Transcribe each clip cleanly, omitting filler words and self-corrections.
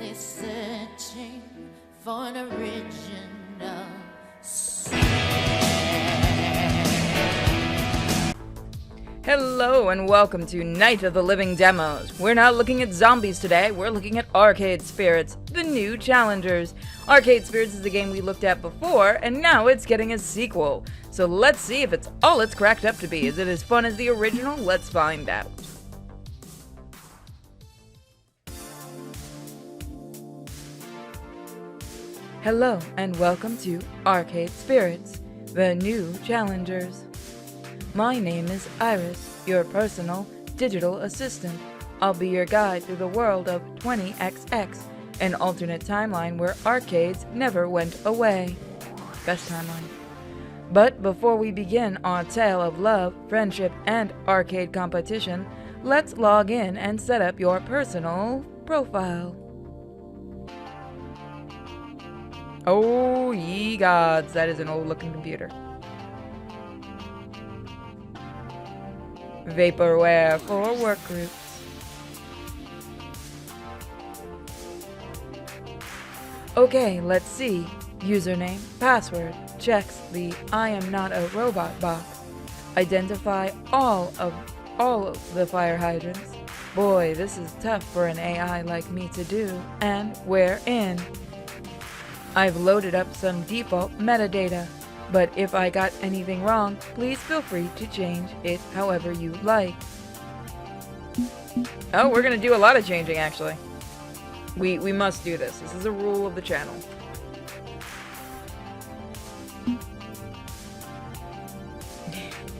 They're searching for an original sound. Hello and welcome to Night of the Living Demos. We're not looking at zombies today, we're looking at Arcade Spirits, the new challengers. Arcade Spirits is the game we looked at before, and now it's getting a sequel. So let's see if it's all it's cracked up to be. Is it as fun as the original? Let's find out. Hello and welcome to Arcade Spirits, the new challengers. My name is Iris, your personal digital assistant. I'll be your guide through the world of 20XX, an alternate timeline where arcades never went away. Best timeline. But before we begin our tale of love, friendship, and arcade competition, let's log in and set up your personal profile. Oh, ye gods, that is an old-looking computer. Vaporware for workgroups. Okay, let's see. Username, password, checks the I am not a robot box. Identify all of the fire hydrants. Boy, this is tough for an AI like me to do. And we're in. I've loaded up some default metadata, but if I got anything wrong, please feel free to change it however you like. Oh, we're gonna do a lot of changing, actually. We must do this. This is a rule of the channel.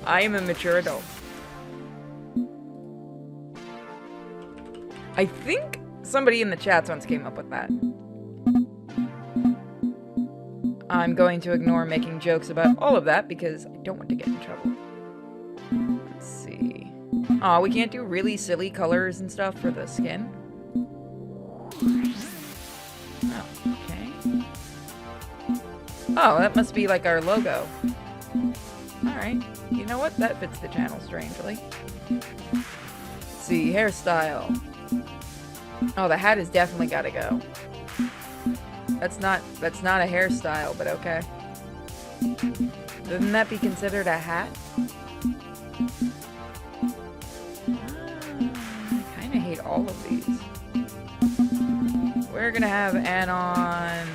I am a mature adult. I think somebody in the chats once came up with that. I'm going to ignore making jokes about all of that because I don't want to get in trouble. Let's see. Aw, we can't do really silly colors and stuff for the skin. Oh, okay. Oh, that must be like our logo. Alright. You know what? That fits the channel strangely. Let's see. Hairstyle. Oh, the hat has definitely got to go. That's not a hairstyle, but okay. Wouldn't that be considered a hat? I kind of hate all of these. We're gonna have Anon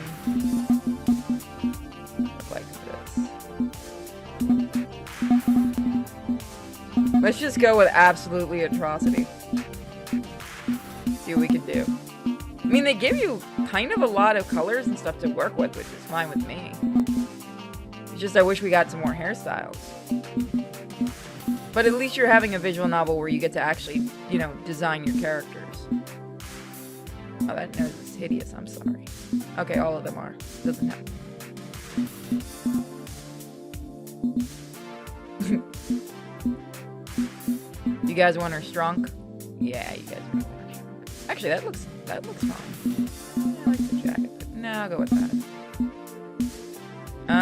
look like this. Let's just go with absolutely atrocity. See what we can do. I mean, they give you kind of a lot of colors and stuff to work with, which is fine with me. It's just I wish we got some more hairstyles. But at least you're having a visual novel where you get to actually, you know, design your characters. Oh, that nose is hideous. I'm sorry. Okay, all of them are. Doesn't help. You guys want her strunk? Yeah, you guys want her strunk. Actually, that looks fine. Yeah, I like the jacket. No, I'll go with that.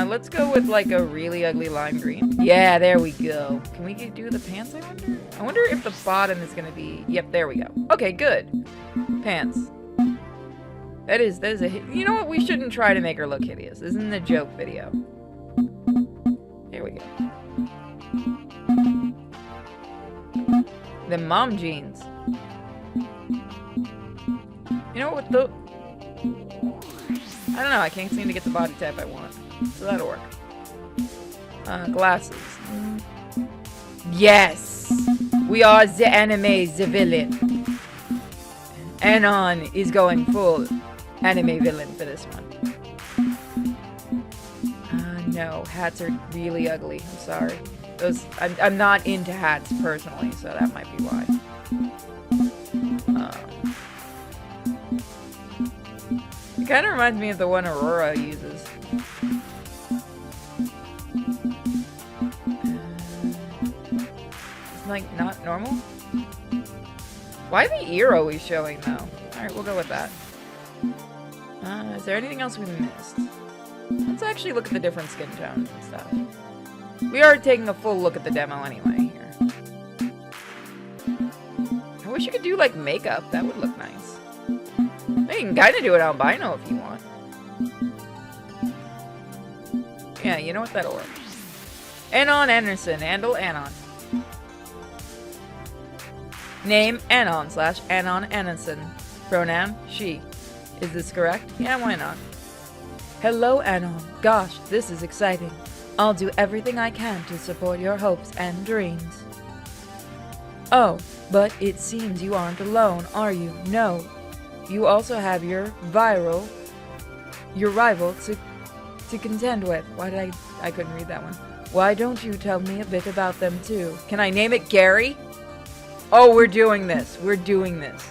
Let's go with like a really ugly lime green. Yeah, there we go. Can we do the pants, I wonder? I wonder if the bottom is gonna be... Yep, there we go. Okay, good. Pants. That is a... You know what? We shouldn't try to make her look hideous. This isn't a joke video. There we go. The mom jeans. You know what, the... I don't know, I can't seem to get the body type I want. So that'll work. Glasses. Yes! We are the anime, the villain. Anon is going full anime villain for this one. No, hats are really ugly. I'm sorry. I'm not into hats personally, so that might be why. It kind of reminds me of the one Aurora uses. It's like not normal. Why the ear always showing though? Alright, we'll go with that. Is there anything else we missed? Let's actually look at the different skin tones and stuff. We are taking a full look at the demo anyway here. I wish you could do like makeup. That would look nice. You can kind of do it albino if you want. Yeah, you know what? That'll work. Anon Anderson. Handle Anon. Name Anon / Anon Anderson. Pronoun she. Is this correct? Yeah, why not? Hello, Anon. Gosh, this is exciting. I'll do everything I can to support your hopes and dreams. Oh, but it seems you aren't alone, are you? No. You also have your rival to contend with. Why did I couldn't read that one. Why don't you tell me a bit about them too? Can I name it Gary? Oh, we're doing this. We're doing this.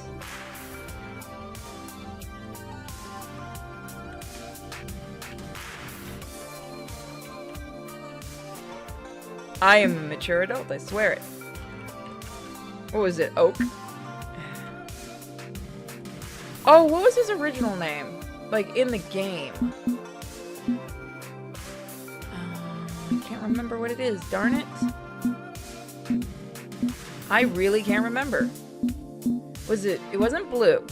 I am a mature adult, I swear it. What was it? Oak? Oh, what was his original name? Like, in the game. I can't remember what it is. Darn it. I really can't remember. Was it? It wasn't blue.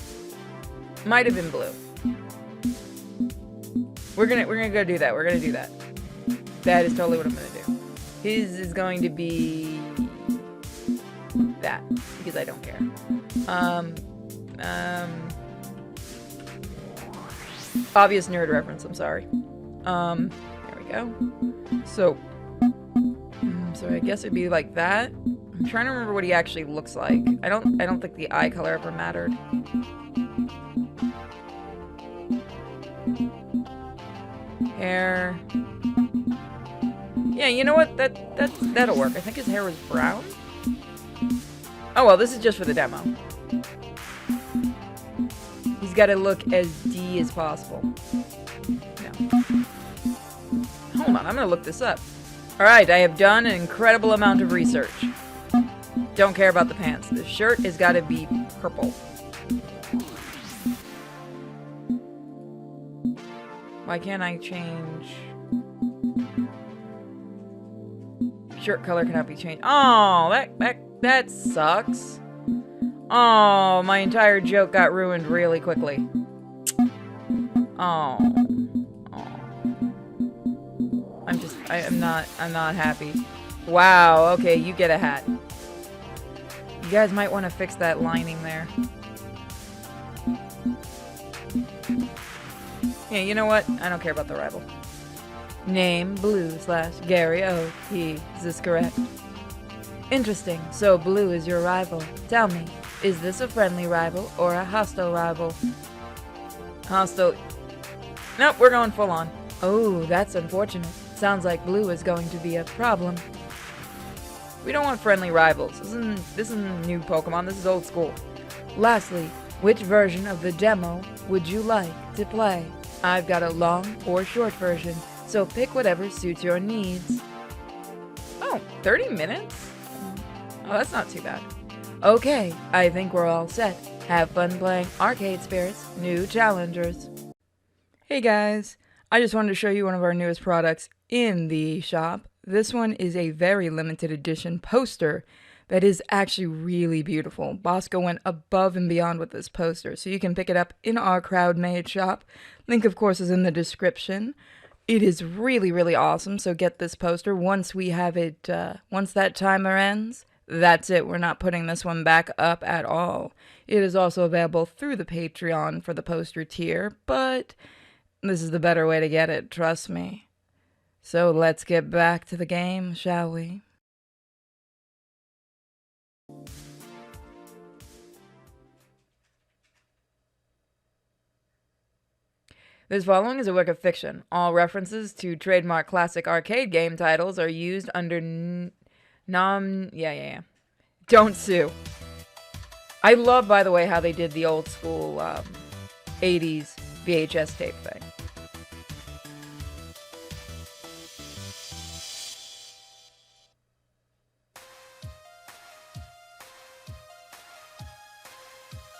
Might have been blue. We're gonna go do that. We're gonna do that. That is totally what I'm gonna do. His is going to be that, because I don't care. Obvious nerd reference, I'm sorry. There we go. So I guess it'd be like that. I'm trying to remember what he actually looks like. I don't think the eye color ever mattered. Hair. Yeah, you know what? That'll work. I think his hair was brown. Oh well, this is just for the demo. He's got to look as D as possible. No. Hold on, I'm gonna look this up. Alright, I have done an incredible amount of research. Don't care about the pants. The shirt has got to be purple. Why can't I change? Shirt color cannot be changed. Oh, that sucks. Oh, my entire joke got ruined really quickly. Oh. I'm not happy. Wow, okay, you get a hat. You guys might want to fix that lining there. Yeah, you know what? I don't care about the rival. Name Blue / Gary O. P. Is this correct? Interesting. So Blue is your rival. Tell me, is this a friendly rival or a hostile rival? Hostile. Nope, we're going full on. Oh, that's unfortunate. Sounds like Blue is going to be a problem. We don't want friendly rivals. This isn't new Pokemon. This is old school. Lastly, which version of the demo would you like to play? I've got a long or short version, so pick whatever suits your needs. Oh, 30 minutes? Oh, that's not too bad. Okay, I think we're all set. Have fun playing Arcade Spirits New Challengers. Hey guys, I just wanted to show you one of our newest products in the shop. This one is a very limited edition poster that is actually really beautiful. Bosco went above and beyond with this poster, so you can pick it up in our crowd-made shop. Link, of course, is in the description. It is really, really awesome, so get this poster. Once we have it, once that timer ends, that's it. We're not putting this one back up at all. It is also available through the Patreon for the poster tier, but this is the better way to get it, trust me. So let's get back to the game, shall we? This following is a work of fiction. All references to trademark classic arcade game titles are used under Don't sue. I love, by the way, how they did the old school 80s VHS tape thing.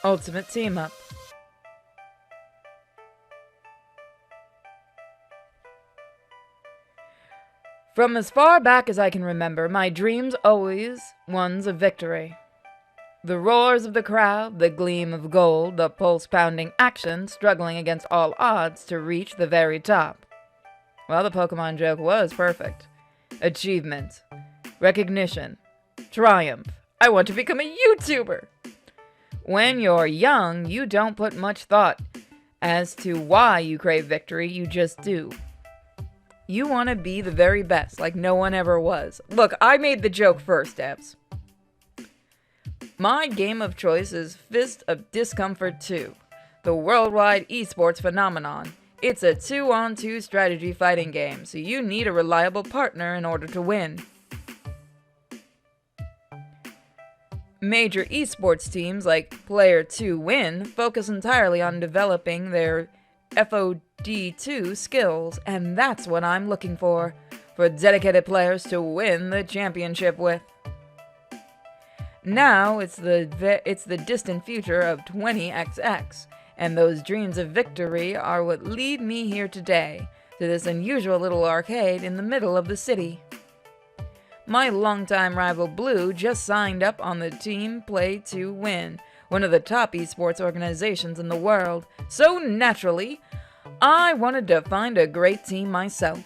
Ultimate Team Up. From as far back as I can remember, my dreams always ones of victory. The roars of the crowd, the gleam of gold, the pulse-pounding action, struggling against all odds to reach the very top. Well, the Pokemon joke was perfect. Achievement. Recognition. Triumph. I want to become a YouTuber! When you're young, you don't put much thought as to why you crave victory, you just do. You want to be the very best, like no one ever was. Look, I made the joke first, Debs. My game of choice is Fist of Discomfort 2, the worldwide esports phenomenon. It's a 2-on-2 strategy fighting game, so you need a reliable partner in order to win. Major esports teams like Player 2 Win focus entirely on developing their FOD2 skills, and that's what I'm looking for dedicated players to win the championship with. Now it's the distant future of 20XX, and those dreams of victory are what lead me here today, to this unusual little arcade in the middle of the city. My longtime rival Blue just signed up on the team Play to Win, one of the top esports organizations in the world, so naturally, I wanted to find a great team myself.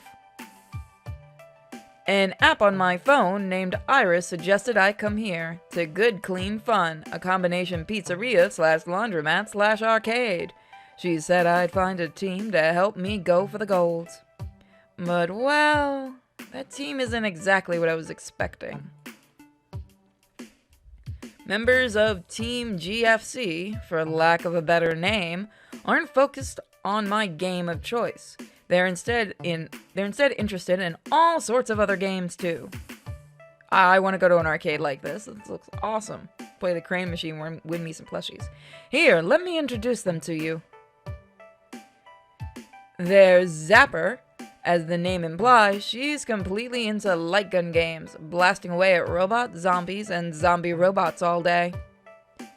An app on my phone named Iris suggested I come here to Good Clean Fun, a combination pizzeria/laundromat/arcade. She said I'd find a team to help me go for the gold. But well, that team isn't exactly what I was expecting. Members of Team GFC, for lack of a better name, aren't focused on my game of choice. They're instead interested in all sorts of other games too. I want to go to an arcade like this. This looks awesome. Play the crane machine, win me some plushies. Here, let me introduce them to you. There's Zapper. As the name implies, she's completely into light gun games, blasting away at robots, zombies, and zombie robots all day. Die,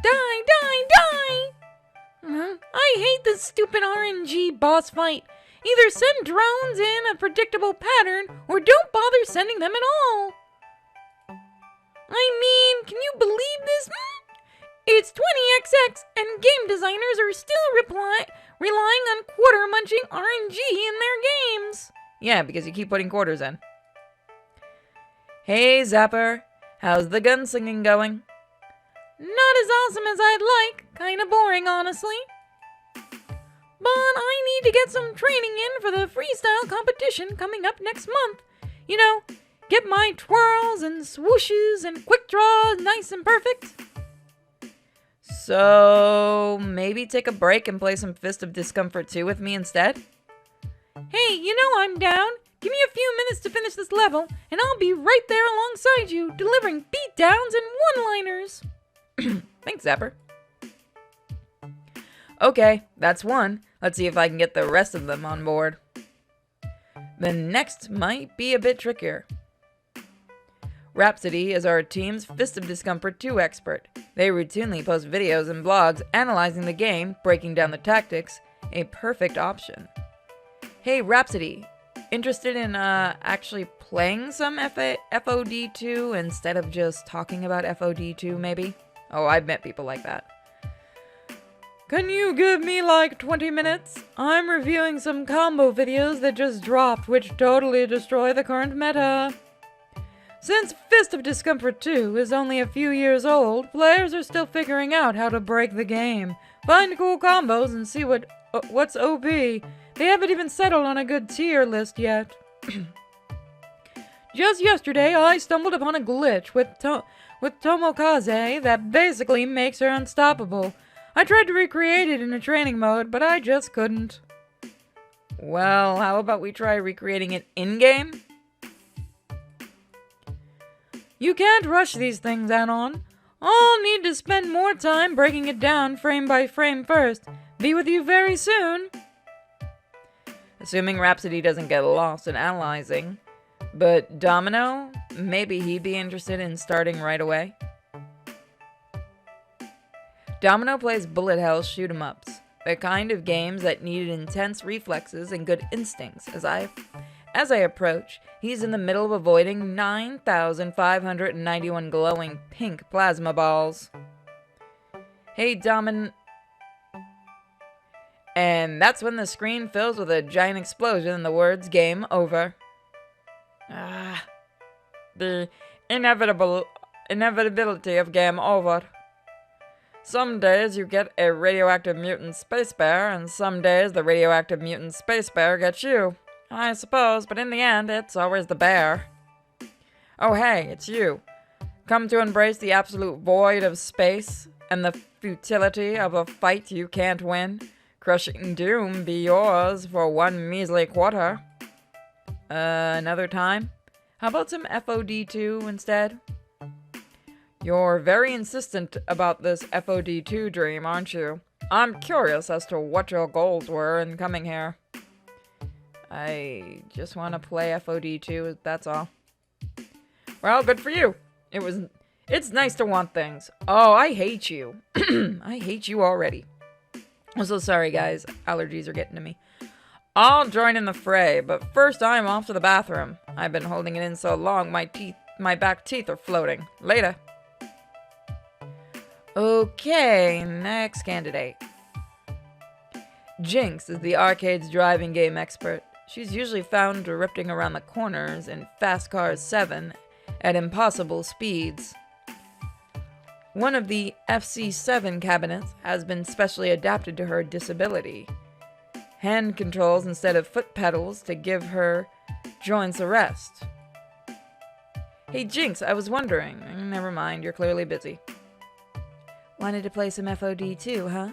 die, die! I hate this stupid RNG boss fight. Either send drones in a predictable pattern, or don't bother sending them at all. I mean, can you believe this? It's 20XX, and game designers are still relying on quarter-munching RNG in their games. Yeah, because you keep putting quarters in. Hey, Zapper. How's the gunslinging going? Not as awesome as I'd like. Kinda boring, honestly. But I need to get some training in for the freestyle competition coming up next month. You know, get my twirls and swooshes and quick draws nice and perfect. So, maybe take a break and play some Fist of Discomfort 2 with me instead? Hey, you know I'm down. Give me a few minutes to finish this level, and I'll be right there alongside you, delivering beatdowns and one-liners. Thanks, Zapper. Okay, that's one. Let's see if I can get the rest of them on board. The next might be a bit trickier. Rhapsody is our team's Fist of Discomfort 2 expert. They routinely post videos and blogs analyzing the game, breaking down the tactics. A perfect option. Hey, Rhapsody, interested in actually playing some FOD2 instead of just talking about FOD2 maybe? Oh, I've met people like that. Can you give me like 20 minutes? I'm reviewing some combo videos that just dropped which totally destroy the current meta. Since Fist of Discomfort 2 is only a few years old, players are still figuring out how to break the game, find cool combos, and see what's OP. They haven't even settled on a good tier list yet. Just yesterday, I stumbled upon a glitch with Tomokaze that basically makes her unstoppable. I tried to recreate it in a training mode, but I just couldn't. Well, how about we try recreating it in-game? You can't rush these things, Anon. I'll need to spend more time breaking it down frame by frame first. Be with you very soon. Assuming Rhapsody doesn't get lost in analyzing. But Domino, maybe he'd be interested in starting right away. Domino plays bullet hell shoot-'em-ups, the kind of games that needed intense reflexes and good instincts, As I approach, he's in the middle of avoiding 9,591 glowing pink plasma balls. Hey, And that's when the screen fills with a giant explosion and the words "Game Over." The inevitability of game over. Some days you get a radioactive mutant space bear, and some days the radioactive mutant space bear gets you. I suppose, but in the end, it's always the bear. Oh hey, it's you. Come to embrace the absolute void of space and the futility of a fight you can't win. Crushing doom be yours for one measly quarter. Another time? How about some FOD2 instead? You're very insistent about this FOD2 dream, aren't you? I'm curious as to what your goals were in coming here. I just want to play FOD2, that's all. Well, good for you. It's nice to want things. Oh, I hate you. I hate you already. I'm so sorry, guys. Allergies are getting to me. I'll join in the fray, but first I'm off to the bathroom. I've been holding it in so long, my back teeth are floating. Later. Okay, next candidate. Jinx is the arcade's driving game expert. She's usually found drifting around the corners in Fast Cars 7 at impossible speeds. One of the FC7 cabinets has been specially adapted to her disability. Hand controls instead of foot pedals to give her joints a rest. Hey Jinx, I was wondering. Never mind, you're clearly busy. Wanted to play some FOD2, huh?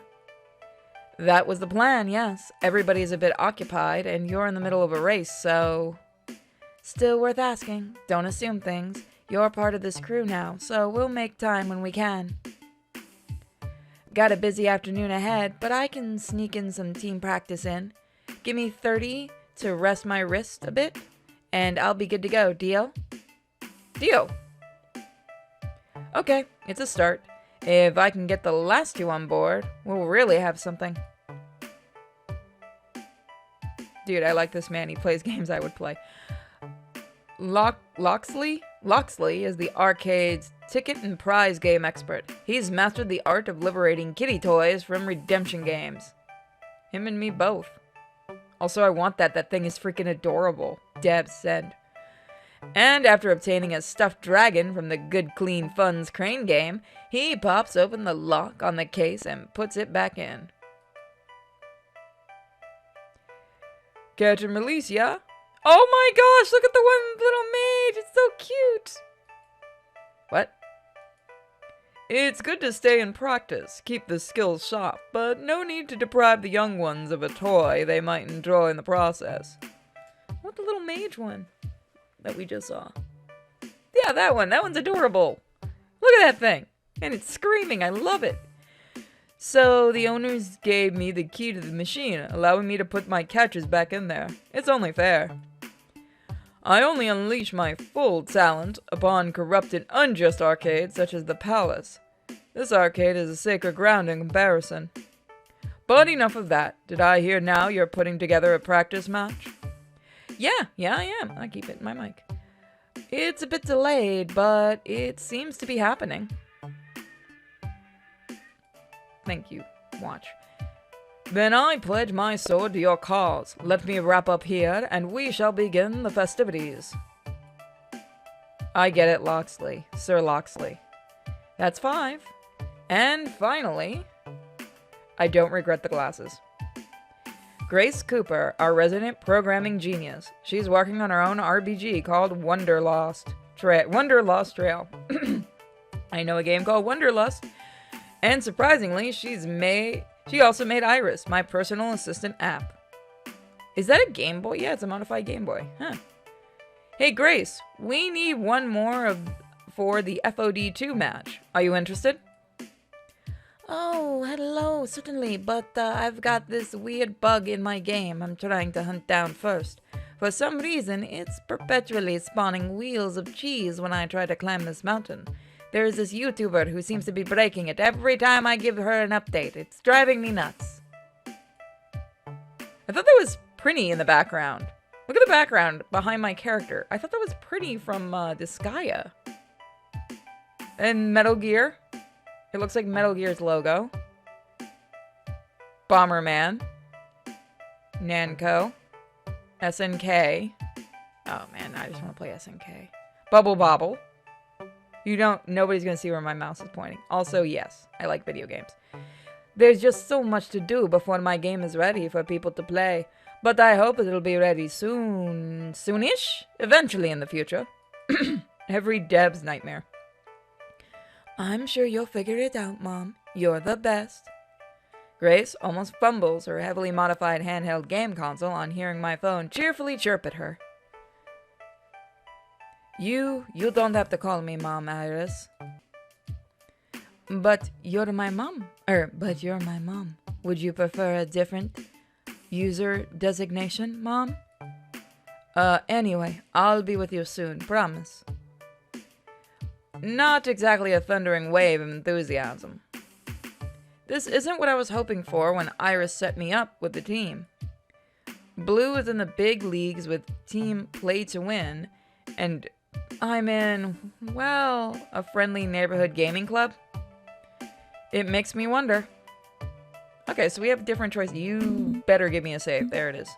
That was the plan, yes. Everybody's a bit occupied, and you're in the middle of a race, so... Still worth asking. Don't assume things. You're part of this crew now, so we'll make time when we can. Got a busy afternoon ahead, but I can sneak in some team practice in. Give me 30 to rest my wrist a bit, and I'll be good to go. Deal? Deal! Okay, it's a start. If I can get the last two on board, we'll really have something. Dude, I like this man. He plays games I would play. Loxley? Loxley is the arcade's ticket and prize game expert. He's mastered the art of liberating kitty toys from redemption games. Him and me both. Also, I want that. That thing is freaking adorable. Deb said. And after obtaining a stuffed dragon from the Good Clean Fun's crane game, he pops open the lock on the case and puts it back in. Catch and release, yeah? Oh my gosh, look at the one little mage! It's so cute! What? It's good to stay in practice, keep the skills sharp, but no need to deprive the young ones of a toy they might enjoy in the process. What, the little mage one that we just saw? Yeah, that one. That one's adorable. Look at that thing. And it's screaming. I love it. So the owners gave me the key to the machine, allowing me to put my catches back in there. It's only fair. I only unleash my full talent upon corrupt and unjust arcades such as the Palace. This arcade is a sacred ground in comparison. But enough of that. Did I hear now you're putting together a practice match? Yeah, I am. I keep it in my mic. It's a bit delayed, but it seems to be happening. Thank you. Watch. Then I pledge my sword to your cause. Let me wrap up here, and we shall begin the festivities. I get it, Loxley. Sir Loxley. That's 5. And finally, I don't regret the glasses. Grace Cooper, our resident programming genius. She's working on her own RPG called Wanderlost Trail. I know a game called Wanderlust. And surprisingly, she also made Iris, my personal assistant app. Is that a Game Boy? Yeah, it's a modified Game Boy. Huh. Hey, Grace, we need one more for the FOD2 match. Are you interested? Oh, hello, certainly, but I've got this weird bug in my game I'm trying to hunt down first. For some reason, it's perpetually spawning wheels of cheese when I try to climb this mountain. There's this YouTuber who seems to be breaking it every time I give her an update. It's driving me nuts. I thought that was Prinny in the background. Look at the background behind my character. I thought that was pretty from Disgaea. And Metal Gear. It looks like Metal Gear's logo. Bomberman. Namco. SNK. Oh man, I just want to play SNK. Bubble Bobble. Nobody's gonna see where my mouse is pointing. Also, yes, I like video games. There's just so much to do before my game is ready for people to play. But I hope it'll be ready soon. Soonish? Eventually in the future. Every dev's nightmare. I'm sure you'll figure it out, Mom. You're the best. Grace almost fumbles her heavily modified handheld game console on hearing my phone cheerfully chirp at her. You don't have to call me Mom, Iris. But you're my mom. But you're my mom. Would you prefer a different user designation, Mom? Anyway, I'll be with you soon, promise. Not exactly a thundering wave of enthusiasm. This isn't what I was hoping for when Iris set me up with the team. Blue is in the big leagues with Team Play to Win, and I'm in, well, a friendly neighborhood gaming club. It makes me wonder. Okay, so we have different choices. You better give me a save. There it is.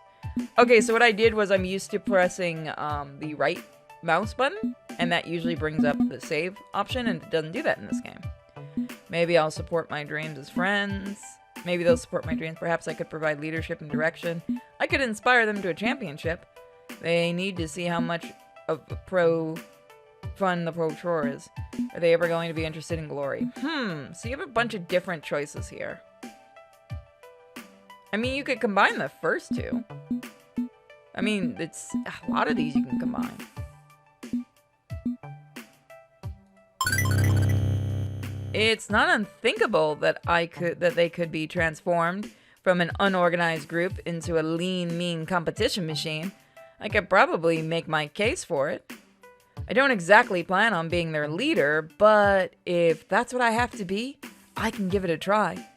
Okay, so what I did was I'm used to pressing the right mouse button, and that usually brings up the save option, and it doesn't do that in this game. Maybe I'll support my dreams as friends. Maybe they'll support my dreams. Perhaps I could provide leadership and direction. I could inspire them to a championship. They need to see how much of fun the Pro Tour is. Are they ever going to be interested in glory? So you have a bunch of different choices here. I mean, you could combine the first two. I mean, it's a lot of these you can combine. It's not unthinkable that they could be transformed from an unorganized group into a lean, mean competition machine. I could probably make my case for it. I don't exactly plan on being their leader, but if that's what I have to be, I can give it a try.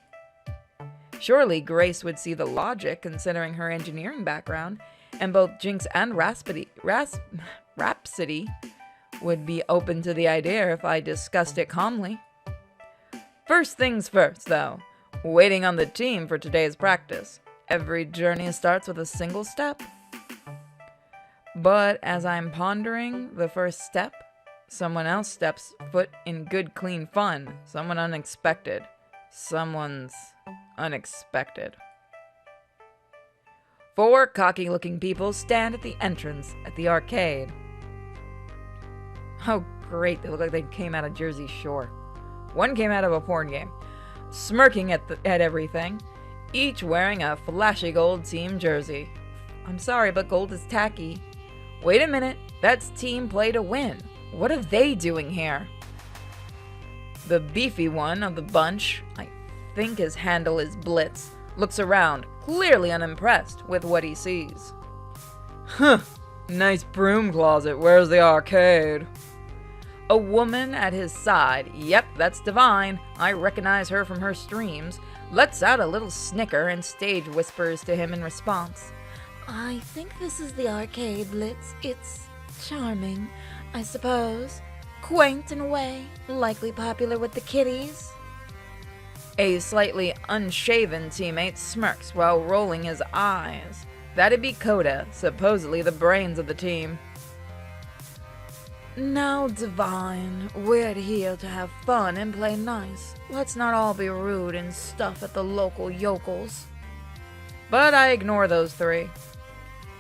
Surely Grace would see the logic considering her engineering background, and both Jinx and Rhapsody would be open to the idea if I discussed it calmly. First things first, though. Waiting on the team for today's practice. Every journey starts with a single step. But as I'm pondering the first step, someone else steps foot in good, clean fun. Someone unexpected. Someone's unexpected. 4 cocky-looking people stand at the entrance at the arcade. Oh, great. They look like they came out of Jersey Shore. One came out of a porn game, smirking at everything, each wearing a flashy gold team jersey. I'm sorry, but gold is tacky. Wait a minute, that's Team Play to Win. What are they doing here? The beefy one of the bunch, I think his handle is Blitz, looks around, clearly unimpressed with what he sees. Huh, nice broom closet, where's the arcade? A woman at his side, yep, that's Divine, I recognize her from her streams, lets out a little snicker and stage whispers to him in response. I think this is the arcade, Blitz. It's charming, I suppose. Quaint in a way, likely popular with the kiddies. A slightly unshaven teammate smirks while rolling his eyes. That'd be Coda, supposedly the brains of the team. Now, Divine, we're here to have fun and play nice. Let's not all be rude and stuff at the local yokels. But I ignore those 3.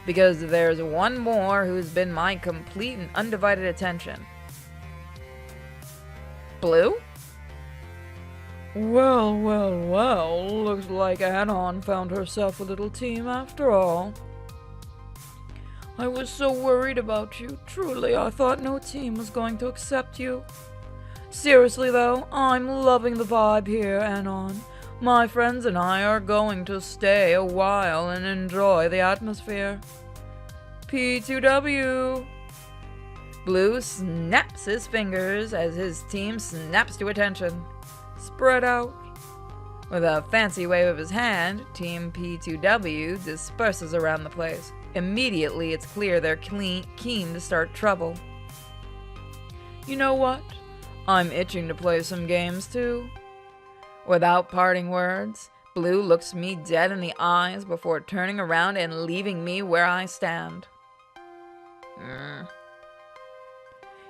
Because there's one more who's been my complete and undivided attention. Blue? Well, looks like Anon found herself a little team after all. I was so worried about you. Truly, I thought no team was going to accept you. Seriously, though, I'm loving the vibe here, Anon. My friends and I are going to stay a while and enjoy the atmosphere. P2W. Blue snaps his fingers as his team snaps to attention. Spread out. With a fancy wave of his hand, Team P2W disperses around the place. Immediately, it's clear they're keen to start trouble. You know what? I'm itching to play some games too. Without parting words, Blue looks me dead in the eyes before turning around and leaving me where I stand.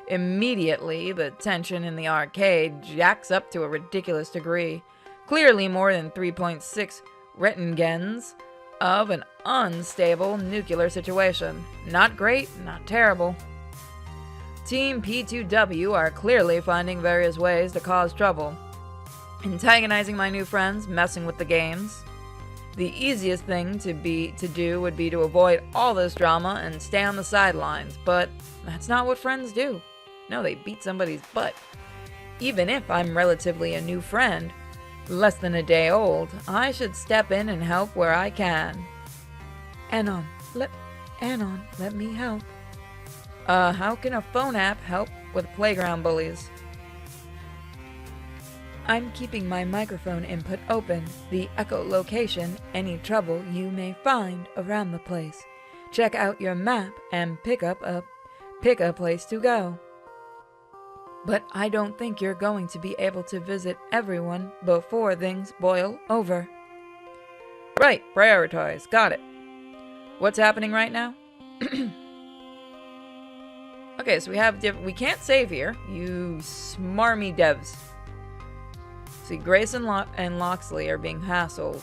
Immediately, the tension in the arcade jacks up to a ridiculous degree. Clearly more than 3.6 Rentgens of an unstable nuclear situation. Not great, not terrible. Team P2W are clearly finding various ways to cause trouble. Antagonizing my new friends, messing with the games. The easiest thing to do would be to avoid all this drama and stay on the sidelines, but that's not what friends do. No, they beat somebody's butt. Even if I'm relatively a new friend, less than a day old, I should step in and help where I can. Anon, let me help. How can a phone app help with playground bullies? I'm keeping my microphone input open. The echolocation, any trouble you may find around the place. Check out your map and pick a place to go. But I don't think you're going to be able to visit everyone before things boil over. Right, prioritize. Got it. What's happening right now? Okay, so we can't save here. You smarmy devs. See, Grace and Loxley are being hassled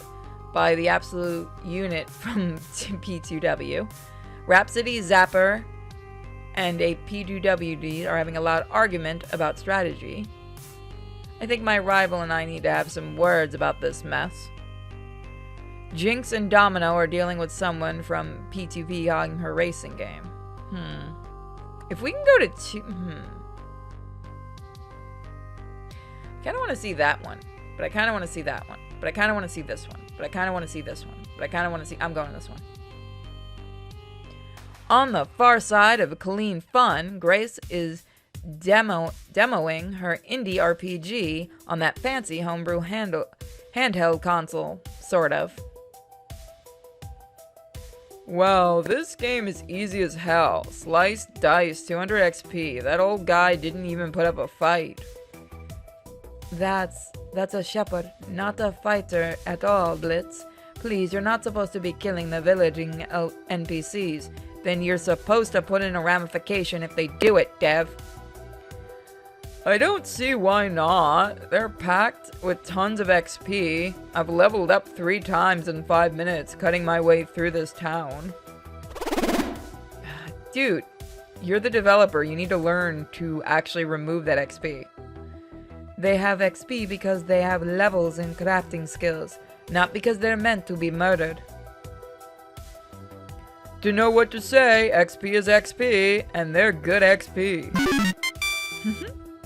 by the absolute unit from P2W. Rhapsody, Zapper, and a P2WD are having a loud argument about strategy. I think my rival and I need to have some words about this mess. Jinx and Domino are dealing with someone from P2P hogging her racing game. If we can go to I kind of want to see that one, but I kind of want to see that one, but I kind of want to see this one, but I kind of want to see this one, but I kind of want to see... I'm going this one. On the far side of Colleen Fun, Grace is demoing her indie RPG on that fancy homebrew handheld console, sort of. Well, this game is easy as hell. Slice, dice, 200 XP. That old guy didn't even put up a fight. That's a shepherd, not a fighter at all, Blitz. Please, you're not supposed to be killing the villaging NPCs. Then you're supposed to put in a ramification if they do it, Dev. I don't see why not. They're packed with tons of XP. I've leveled up 3 times in 5 minutes, cutting my way through this town. Dude, you're the developer. You need to learn to actually remove that XP. They have XP because they have levels in crafting skills, not because they're meant to be murdered. To know what to say, XP is XP, and they're good XP.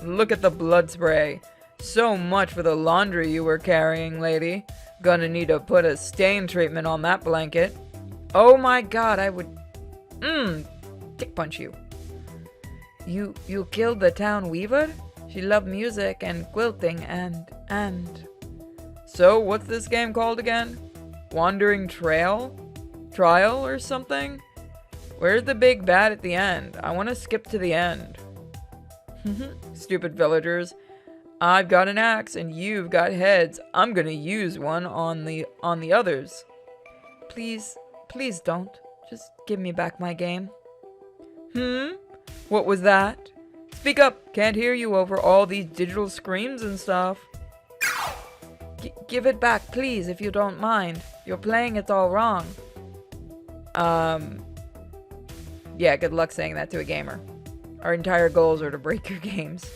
Look at the blood spray. So much for the laundry you were carrying, lady. Gonna need to put a stain treatment on that blanket. Oh my god, I would... tick punch you. You killed the town weaver? She loved music and quilting and... So, what's this game called again? Wandering Trail? Trial or something? Where's the big bad at the end? I want to skip to the end. Stupid villagers. I've got an axe and you've got heads. I'm gonna use one on the others. Please don't. Just give me back my game. What was that? Speak up! Can't hear you over all these digital screams and stuff. Give it back, please, if you don't mind. You're playing it all wrong. Yeah, good luck saying that to a gamer. Our entire goals are to break your games.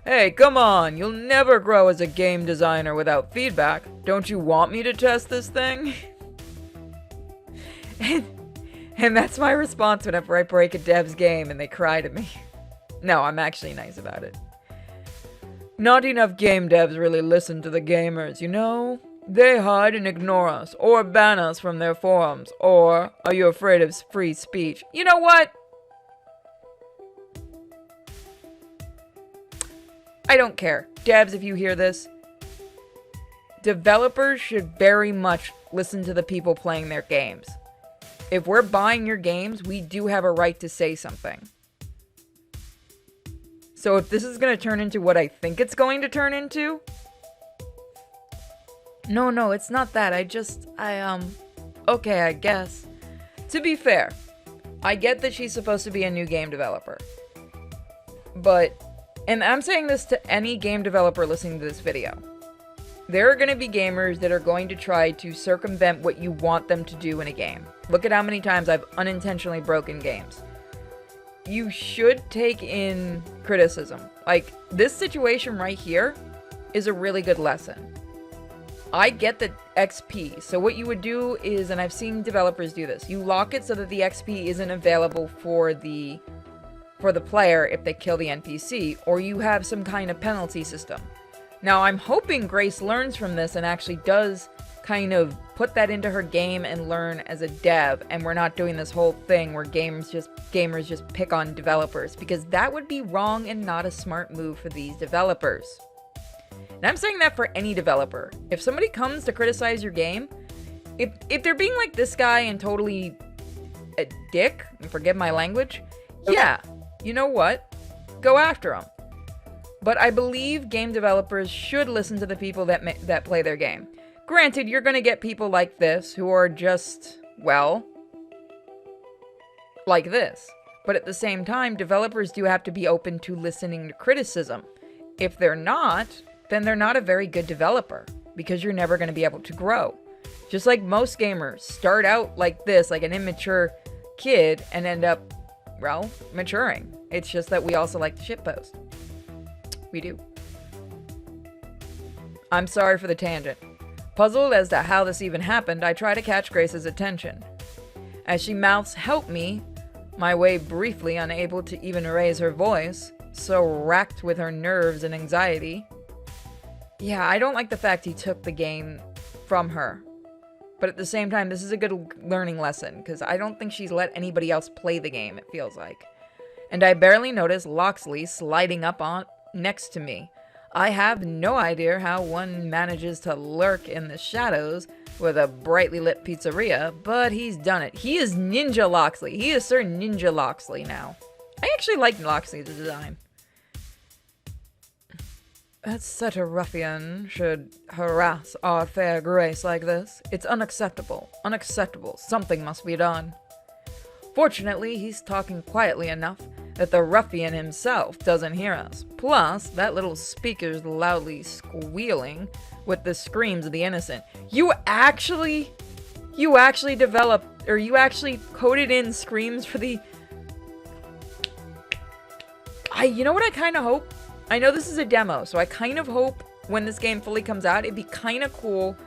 Hey, come on! You'll never grow as a game designer without feedback. Don't you want me to test this thing? and that's my response whenever I break a dev's game and they cry to me. No, I'm actually nice about it. Not enough game devs really listen to the gamers, you know? They hide and ignore us, or ban us from their forums, or are you afraid of free speech? You know what? I don't care. Devs, if you hear this, developers should very much listen to the people playing their games. If we're buying your games, we do have a right to say something. So if this is going to turn into what I think it's going to turn into... No, it's not that. Okay, I guess. To be fair, I get that she's supposed to be a new game developer. But, and I'm saying this to any game developer listening to this video. There are going to be gamers that are going to try to circumvent what you want them to do in a game. Look at how many times I've unintentionally broken games. You should take in criticism. Like, this situation right here is a really good lesson. I get the XP, so what you would do is, and I've seen developers do this, you lock it so that the XP isn't available for the player if they kill the NPC, or you have some kind of penalty system. Now, I'm hoping Grace learns from this and actually does kind of put that into her game and learn as a dev, and we're not doing this whole thing where gamers just pick on developers, because that would be wrong and not a smart move for these developers. And I'm saying that for any developer. If somebody comes to criticize your game, if they're being like this guy and totally a dick, and forgive my language, yeah, you know what? Go after them. But I believe game developers should listen to the people that play their game. Granted, you're going to get people like this who are just, well, like this. But at the same time, developers do have to be open to listening to criticism. If they're not, then they're not a very good developer, because you're never going to be able to grow. Just like most gamers start out like this, like an immature kid, and end up, well, maturing. It's just that we also like to shitpost. We do. I'm sorry for the tangent. Puzzled as to how this even happened, I try to catch Grace's attention. As she mouths, "Help me," my way briefly unable to even raise her voice, so racked with her nerves and anxiety. Yeah, I don't like the fact he took the game from her. But at the same time, this is a good learning lesson, because I don't think she's let anybody else play the game, it feels like. And I barely notice Loxley sliding up on next to me. I have no idea how one manages to lurk in the shadows with a brightly lit pizzeria, but he's done it. He is Ninja Loxley. He is Sir Ninja Loxley now. I actually like Loxley's design. That such a ruffian should harass our fair Grace like this. It's unacceptable. Unacceptable. Something must be done. Fortunately, he's talking quietly enough that the ruffian himself doesn't hear us. Plus, that little speaker's loudly squealing with the screams of the innocent. You actually developed, or you actually coded in screams for the... You know what I kind of hope? I know this is a demo, so I kind of hope when this game fully comes out, it'd be kind of cool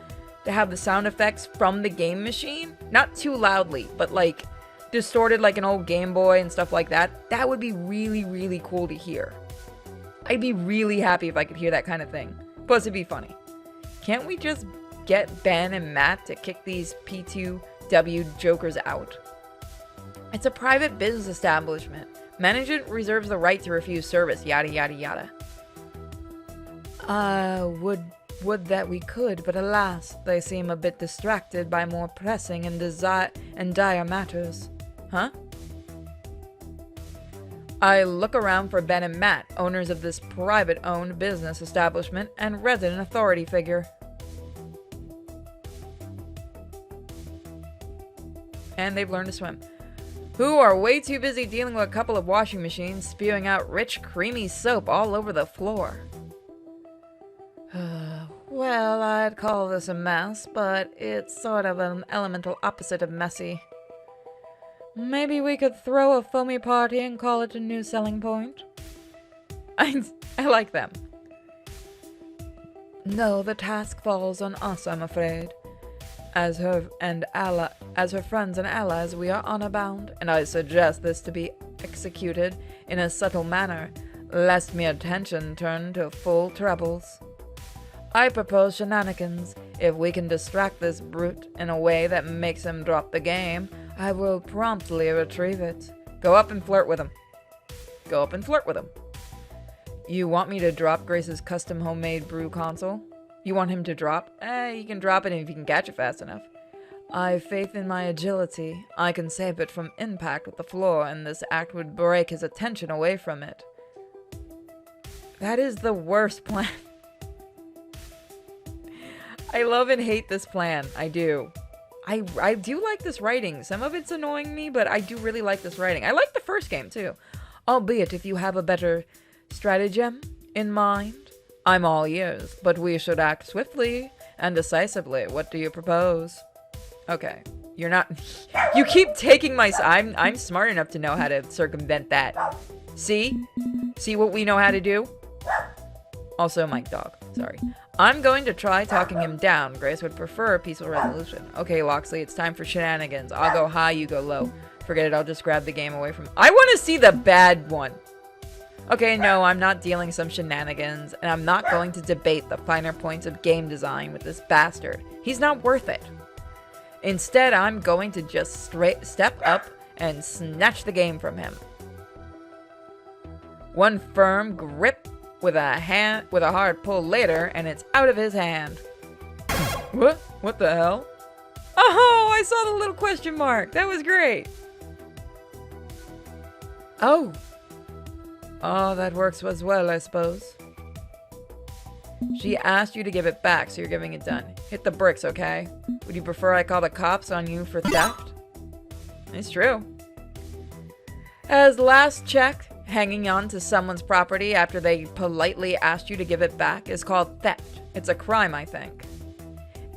to have the sound effects from the game machine. Not too loudly, but like distorted like an old Game Boy and stuff like that. That would be really, really cool to hear. I'd be really happy if I could hear that kind of thing. Plus, it'd be funny. Can't we just get Ben and Matt to kick these P2W jokers out? It's a private business establishment. Management reserves the right to refuse service, yada yada yada. Would that we could, but alas, they seem a bit distracted by more pressing and dire matters. Huh? I look around for Ben and Matt, owners of this private-owned business establishment and resident authority figure. And they've learned to swim. Who are way too busy dealing with a couple of washing machines spewing out rich, creamy soap all over the floor. Well, I'd call this a mess, but it's sort of an elemental opposite of messy. Maybe we could throw a foamy party and call it a new selling point? I like them. No, the task falls on us, I'm afraid. As her friends and allies, we are honor-bound, and I suggest this to be executed in a subtle manner, lest mere attention turn to full troubles. I propose shenanigans. If we can distract this brute in a way that makes him drop the game, I will promptly retrieve it. Go up and flirt with him. Go up and flirt with him. You want me to drop Grace's custom homemade brew console? You want him to drop? He can drop it if he can catch it fast enough. I have faith in my agility. I can save it from impact with the floor, and this act would break his attention away from it. That is the worst plan. I love and hate this plan. I do. I do like this writing. Some of it's annoying me, but I do really like this writing. I like the first game, too. Albeit, if you have a better stratagem in mind, I'm all ears. But we should act swiftly and decisively. What do you propose? Okay. You're not... You keep taking my... I'm smart enough to know how to circumvent that. See? See what we know how to do? Also, my dog. Sorry. I'm going to try talking him down. Grace would prefer a peaceful resolution. Okay, Loxley, it's time for shenanigans. I'll go high, you go low. Forget it, I'll just grab the game away from... I want to see the bad one. Okay, no, I'm not dealing some shenanigans, and I'm not going to debate the finer points of game design with this bastard. He's not worth it. Instead, I'm going to just step up and snatch the game from him. One firm grip with a hard pull later, and it's out of his hand. What? What the hell? Oh, I saw the little question mark. That was great. Oh. Oh, that works as well, I suppose. She asked you to give it back, so you're giving it done. Hit the bricks, okay? Would you prefer I call the cops on you for theft? It's true. As last check, hanging on to someone's property after they politely asked you to give it back is called theft. It's a crime, I think.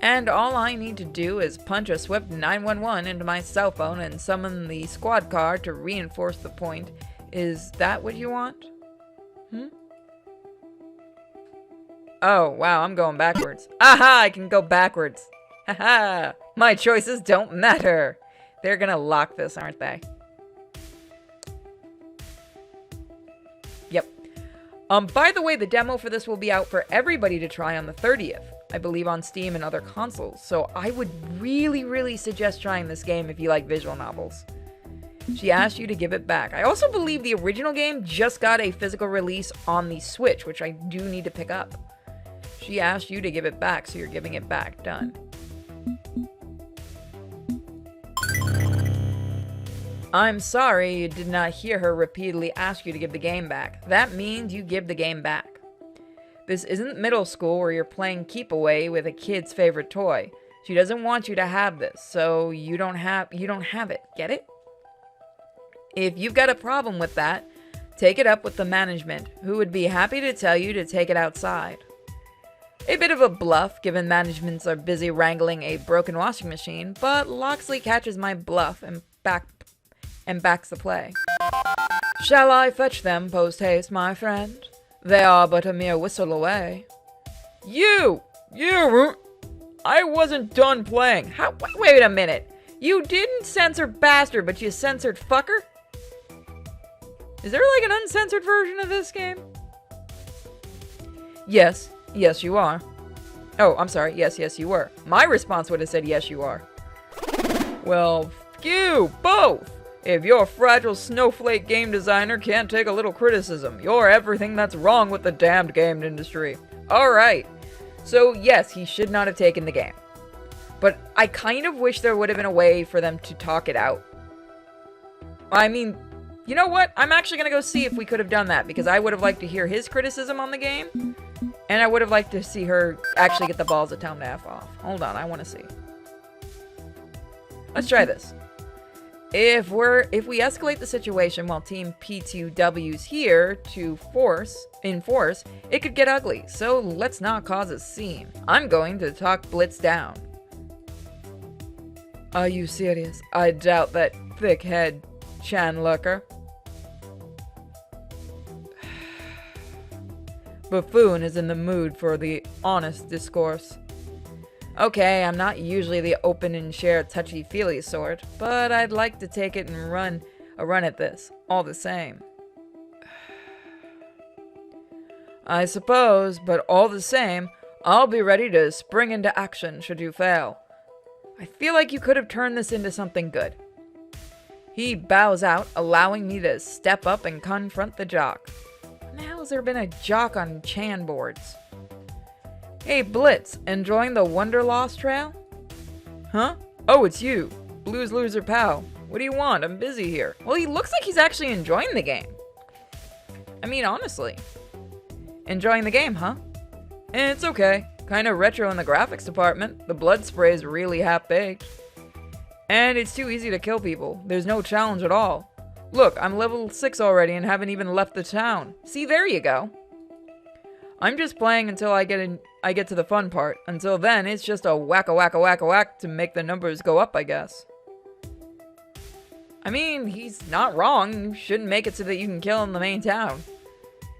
And all I need to do is punch a swift 911 into my cell phone and summon the squad car to reinforce the point. Is that what you want? Oh, wow, I'm going backwards. Aha, I can go backwards. Haha, my choices don't matter. They're gonna lock this, aren't they? Yep. By the way, the demo for this will be out for everybody to try on the 30th. I believe on Steam and other consoles. So I would really, really suggest trying this game if you like visual novels. She asked you to give it back. I also believe the original game just got a physical release on the Switch, which I do need to pick up. She asked you to give it back, so you're giving it back. Done. I'm sorry you did not hear her repeatedly ask you to give the game back. That means you give the game back. This isn't middle school where you're playing keep away with a kid's favorite toy. She doesn't want you to have this, so you don't have it. Get it? If you've got a problem with that, take it up with the management, who would be happy to tell you to take it outside. A bit of a bluff, given managements are busy wrangling a broken washing machine, but Loxley catches my bluff and backs the play. Shall I fetch them post-haste, my friend? They are but a mere whistle away. You! I wasn't done playing. Wait a minute. You didn't censor bastard, but you censored fucker? Is there like an uncensored version of this game? Yes, you are. Oh, I'm sorry. Yes, you were. My response would have said, yes, you are. Well, f you both. If your fragile snowflake game designer can't take a little criticism, you're everything that's wrong with the damned game industry. Alright. So, yes, he should not have taken the game. But I kind of wish there would have been a way for them to talk it out. I mean, you know what? I'm actually going to go see if we could have done that, because I would have liked to hear his criticism on the game, and I would have liked to see her actually get the balls to tell him to F off. Hold on, I want to see. Let's try this. If we escalate the situation while Team P2W's here to enforce, it could get ugly, so let's not cause a scene. I'm going to talk Blitz down. Are you serious? I doubt that thick-head Chan-lurker. Buffoon is in the mood for the honest discourse. Okay, I'm not usually the open and share touchy-feely sort, but I'd like to take it and run a run at this, all the same. I suppose, but all the same, I'll be ready to spring into action should you fail. I feel like you could have turned this into something good. He bows out, allowing me to step up and confront the jock. When the hell has there been a jock on Chan boards? Hey, Blitz, enjoying the Wonderlost Trail? Huh? Oh, it's you. Blues loser pal. What do you want? I'm busy here. Well, he looks like he's actually enjoying the game. I mean, honestly. Enjoying the game, huh? It's okay. Kinda retro in the graphics department. The blood spray is really half-baked. And it's too easy to kill people. There's no challenge at all. Look, I'm level 6 already and haven't even left the town. See, there you go. I'm just playing until I get to the fun part. Until then, it's just a whack to make the numbers go up, I guess. I mean, he's not wrong. You shouldn't make it so that you can kill in the main town.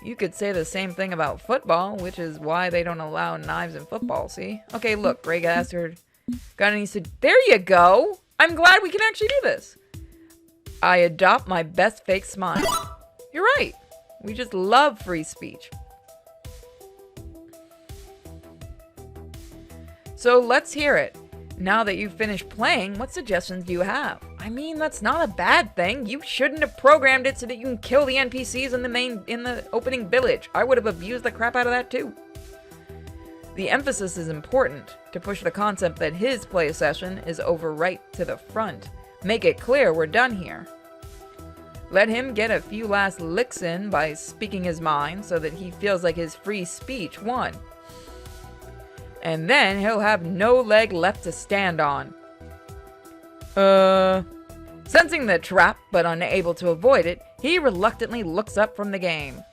You could say the same thing about football, which is why they don't allow knives in football, see? Okay, look, Grey Bastard. Got any there you go! I'm glad we can actually do this. I adopt my best fake smile. You're right. We just love free speech. So let's hear it. Now that you've finished playing, what suggestions do you have? I mean, that's not a bad thing. You shouldn't have programmed it so that you can kill the NPCs in the opening village. I would have abused the crap out of that too. The emphasis is important to push the concept that his play session is over right to the front. Make it clear we're done here. Let him get a few last licks in by speaking his mind so that he feels like his free speech won. And then he'll have no leg left to stand on. Sensing the trap, but unable to avoid it, he reluctantly looks up from the game.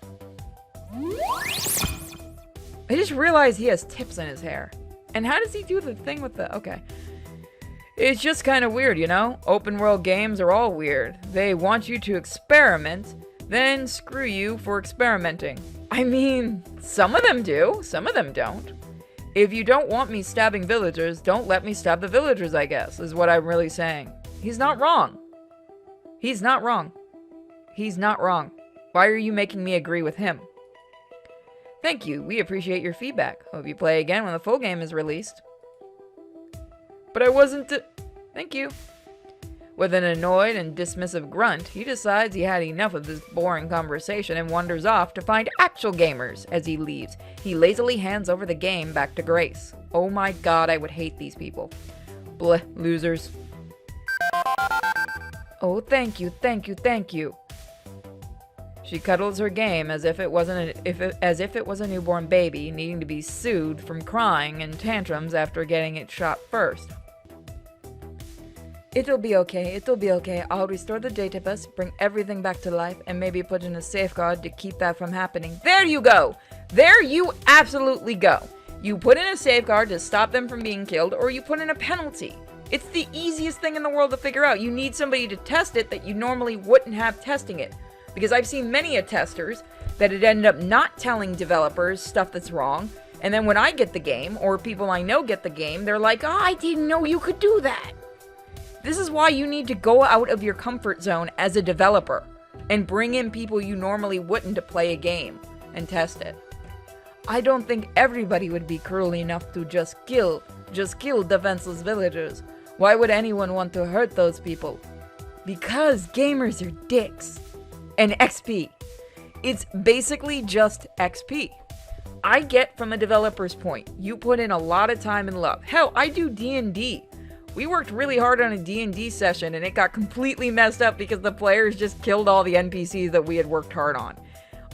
I just realized he has tips in his hair. And how does he do the thing with the... Okay. It's just kind of weird, you know? Open world games are all weird. They want you to experiment, then screw you for experimenting. I mean, some of them do, some of them don't. If you don't want me stabbing villagers, don't let me stab the villagers, I guess, is what I'm really saying. He's not wrong. He's not wrong. He's not wrong. Why are you making me agree with him? Thank you. We appreciate your feedback. Hope you play again when the full game is released. But I wasn't... Thank you. With an annoyed and dismissive grunt, he decides he had enough of this boring conversation and wanders off to find actual gamers. As he leaves, he lazily hands over the game back to Grace. Oh my god, I would hate these people. Bleh, losers. Oh, thank you, thank you, thank you. She cuddles her game as if it wasn't as if it was a newborn baby needing to be soothed from crying and tantrums after getting it shot first. It'll be okay, it'll be okay. I'll restore the database, bring everything back to life, and maybe put in a safeguard to keep that from happening. There you go! There you absolutely go! You put in a safeguard to stop them from being killed, or you put in a penalty. It's the easiest thing in the world to figure out. You need somebody to test it that you normally wouldn't have testing it. Because I've seen many testers that had ended up not telling developers stuff that's wrong, and then when I get the game, or people I know get the game, they're like, oh, I didn't know you could do that. This is why you need to go out of your comfort zone as a developer and bring in people you normally wouldn't to play a game and test it. I don't think everybody would be cruel enough to just kill defenseless villagers. Why would anyone want to hurt those people? Because gamers are dicks. And XP. It's basically just XP. I get from a developer's point. You put in a lot of time and love. Hell, I do D&D. We worked really hard on a D&D session and it got completely messed up because the players just killed all the NPCs that we had worked hard on.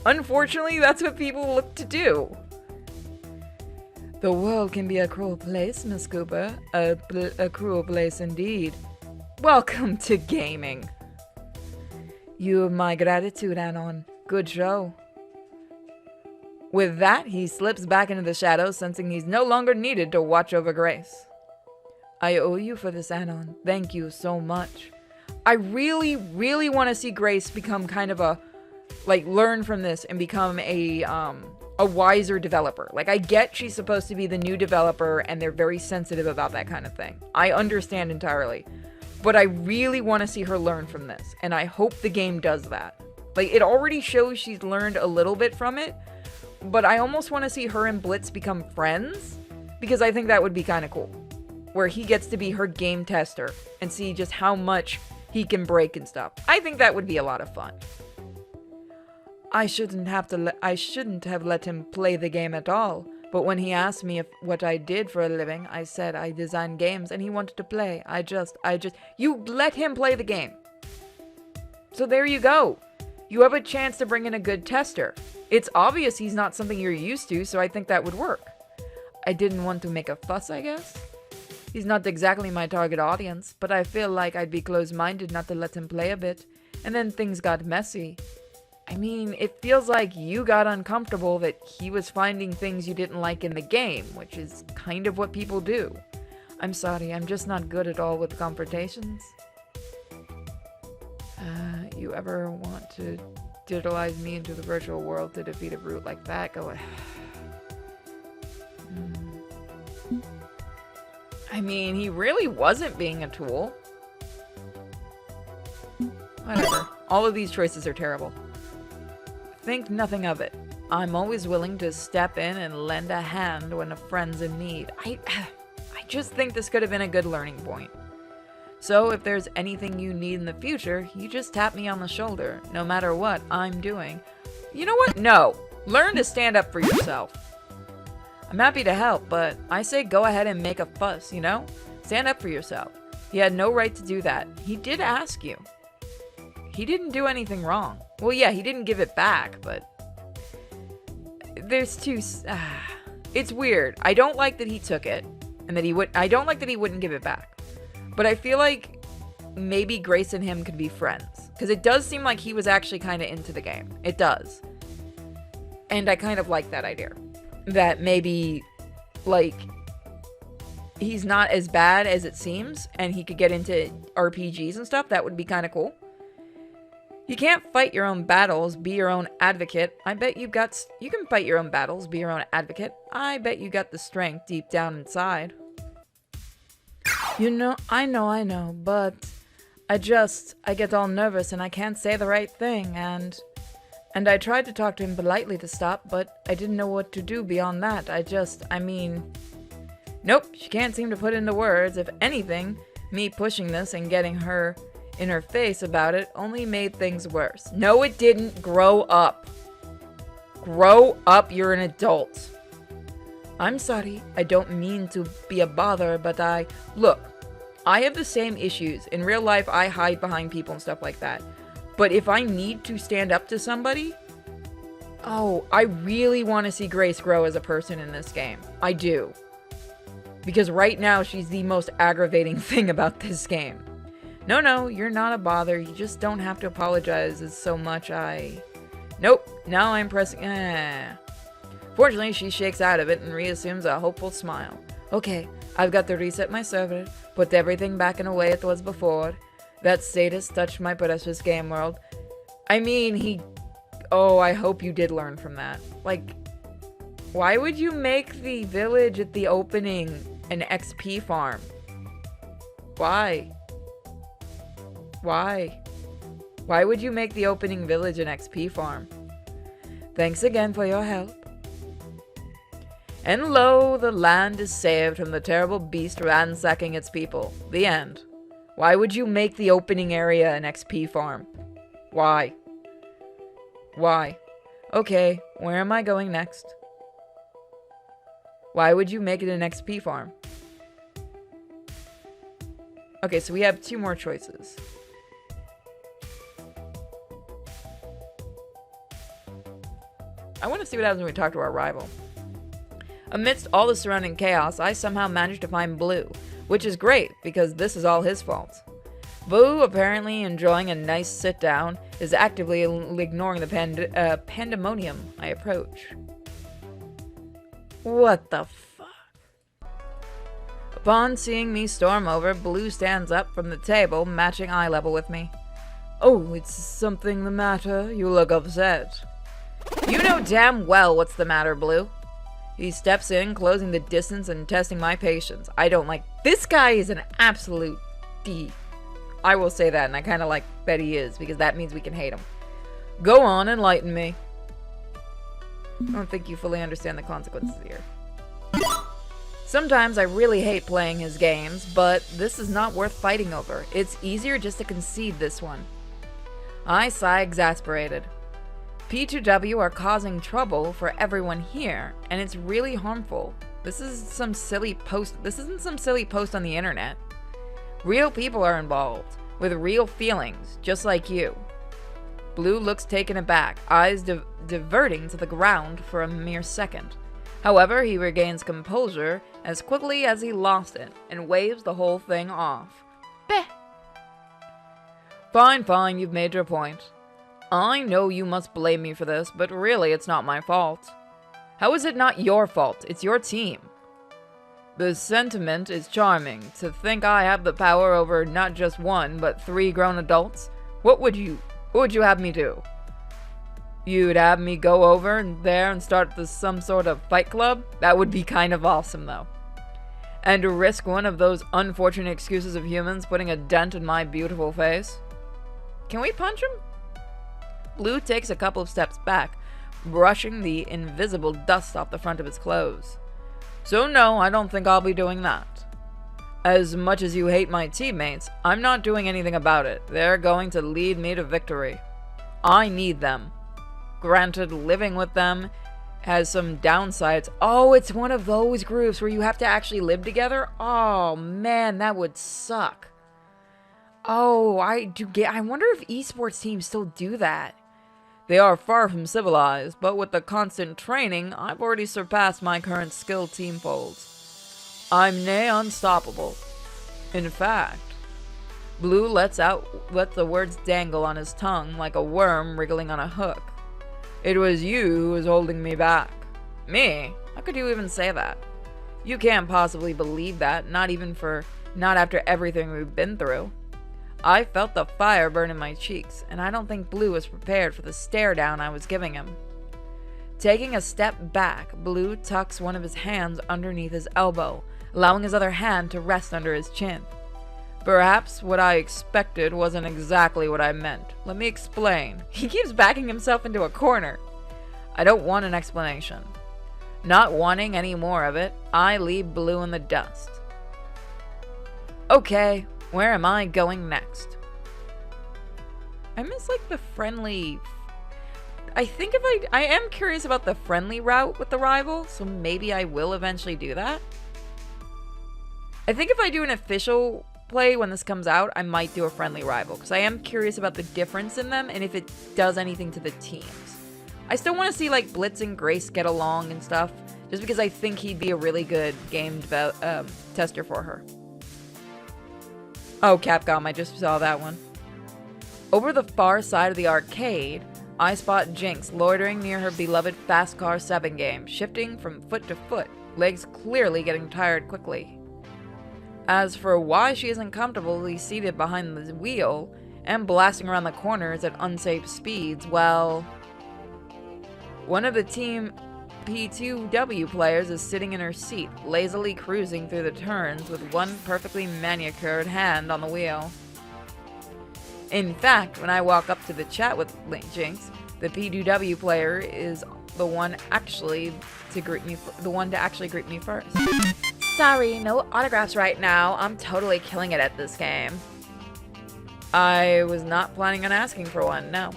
Unfortunately, that's what people look to do. The world can be a cruel place, Miss Cooper. A cruel place indeed. Welcome to gaming. You have my gratitude, Anon. Good show. With that, he slips back into the shadows, sensing he's no longer needed to watch over Grace. I owe you for this, Anon. Thank you so much. I really, really want to see Grace become kind of a, learn from this and become a wiser developer. I get she's supposed to be the new developer and they're very sensitive about that kind of thing. I understand entirely. But I really want to see her learn from this, and I hope the game does that. It already shows she's learned a little bit from it, but I almost want to see her and Blitz become friends, because I think that would be kind of cool. Where he gets to be her game tester, and see just how much he can break and stuff. I think that would be a lot of fun. I shouldn't have let him play the game at all. But when he asked me what I did for a living, I said I design games and he wanted to play. You let him play the game. So there you go. You have a chance to bring in a good tester. It's obvious he's not something you're used to, so I think that would work. I didn't want to make a fuss, I guess. He's not exactly my target audience, but I feel like I'd be close-minded not to let him play a bit. And then things got messy. I mean, it feels like you got uncomfortable that he was finding things you didn't like in the game, which is kind of what people do. I'm sorry, I'm just not good at all with confrontations. You ever want to digitalize me into the virtual world to defeat a brute like that? Go ahead. I mean, he really wasn't being a tool. Whatever. All of these choices are terrible. Think nothing of it. I'm always willing to step in and lend a hand when a friend's in need. I just think this could have been a good learning point. So if there's anything you need in the future, you just tap me on the shoulder, no matter what I'm doing. You know what? No. Learn to stand up for yourself. I'm happy to help, but I say go ahead and make a fuss, you know? Stand up for yourself. He had no right to do that. He did ask you. He didn't do anything wrong. Well, yeah, he didn't give it back, but there's two. It's weird. I don't like that he took it, and that he would. I don't like that he wouldn't give it back. But I feel like maybe Grace and him could be friends, because it does seem like he was actually kind of into the game. It does, and I kind of like that idea. That maybe, like, he's not as bad as it seems, and he could get into RPGs and stuff. That would be kind of cool. You can't fight your own battles, be your own advocate. I bet you can fight your own battles, be your own advocate. I bet you got the strength deep down inside. You know, I know, but I get all nervous and I can't say the right thing, and I tried to talk to him politely to stop, but I didn't know what to do beyond that. Nope, she can't seem to put into words. If anything, me pushing this and getting her in her face about it only made things worse. No, it didn't. Grow up. Grow up, you're an adult. I'm sorry, I don't mean to be a bother, but look, I have the same issues. In real life, I hide behind people and stuff like that. But if I need to stand up to somebody, I really want to see Grace grow as a person in this game. I do. Because right now, she's the most aggravating thing about this game. No, you're not a bother. You just don't have to apologize as so much. Nope, now I'm pressing... Fortunately, she shakes out of it and reassumes a hopeful smile. Okay, I've got to reset my server, put everything back in a way it was before. That status touched my precious game world. I mean, I hope you did learn from that. Like, why would you make the village at the opening an XP farm? Why? Why would you make the opening village an XP farm? Thanks again for your help. And lo, the land is saved from the terrible beast ransacking its people. The end. Why would you make the opening area an XP farm? Why? Okay, where am I going next? Why would you make it an XP farm? Okay, so we have two more choices. I want to see what happens when we talk to our rival. Amidst all the surrounding chaos, I somehow managed to find Blue, which is great, because this is all his fault. Blue, apparently enjoying a nice sit-down, is actively ignoring the pandemonium I approach. What the fuck? Upon seeing me storm over, Blue stands up from the table, matching eye level with me. Oh, it's something the matter? You look upset. You know damn well what's the matter, Blue. He steps in, closing the distance and testing my patience. I don't like... This guy is an absolute D. I will say that, and I kind of like that he is, because that means we can hate him. Go on, enlighten me. I don't think you fully understand the consequences here. Sometimes I really hate playing his games, but this is not worth fighting over. It's easier just to concede this one. I sigh, exasperated. P2W are causing trouble for everyone here, and it's really harmful. This isn't some silly post on the internet. Real people are involved, with real feelings, just like you. Blue looks taken aback, eyes diverting to the ground for a mere second. However, he regains composure as quickly as he lost it, and waves the whole thing off. Beh! Fine, you've made your point. I know you must blame me for this, but really it's not my fault. How is it not your fault? It's your team. The sentiment is charming. To think I have the power over not just one, but 3 grown adults? What would you have me do? You'd have me go over there and start some sort of fight club? That would be kind of awesome, though. And risk one of those unfortunate excuses of humans putting a dent in my beautiful face? Can we punch him? Blue takes a couple of steps back, brushing the invisible dust off the front of his clothes. So no, I don't think I'll be doing that. As much as you hate my teammates, I'm not doing anything about it. They're going to lead me to victory. I need them. Granted, living with them has some downsides. Oh, it's one of those groups where you have to actually live together? Oh man, that would suck. Oh, I wonder if esports teams still do that. They are far from civilized, but with the constant training, I've already surpassed my current skill teamfolds. I'm nay unstoppable. In fact, Blue lets the words dangle on his tongue like a worm wriggling on a hook. It was you who was holding me back. Me? How could you even say that? You can't possibly believe that, not after everything we've been through. I felt the fire burn in my cheeks, and I don't think Blue was prepared for the stare down I was giving him. Taking a step back, Blue tucks one of his hands underneath his elbow, allowing his other hand to rest under his chin. Perhaps what I expected wasn't exactly what I meant. Let me explain. He keeps backing himself into a corner. I don't want an explanation. Not wanting any more of it, I leave Blue in the dust. Okay. Where am I going next? I miss like the friendly... I think I am curious about the friendly route with the rival, so maybe I will eventually do that. I think if I do an official play when this comes out, I might do a friendly rival, because I am curious about the difference in them and if it does anything to the teams. I still want to see like Blitz and Grace get along and stuff, just because I think he'd be a really good game tester for her. Oh, Capcom, I just saw that one. Over the far side of the arcade, I spot Jinx loitering near her beloved Fast Car 7 game, shifting from foot to foot, legs clearly getting tired quickly. As for why she isn't comfortably seated behind the wheel and blasting around the corners at unsafe speeds, well... One of the Team P2W players is sitting in her seat, lazily cruising through the turns with one perfectly manicured hand on the wheel. In fact, when I walk up to the chat with Jinx, the P2W player is the one to actually greet me first. Sorry, no autographs right now. I'm totally killing it at this game. I was not planning on asking for one, no.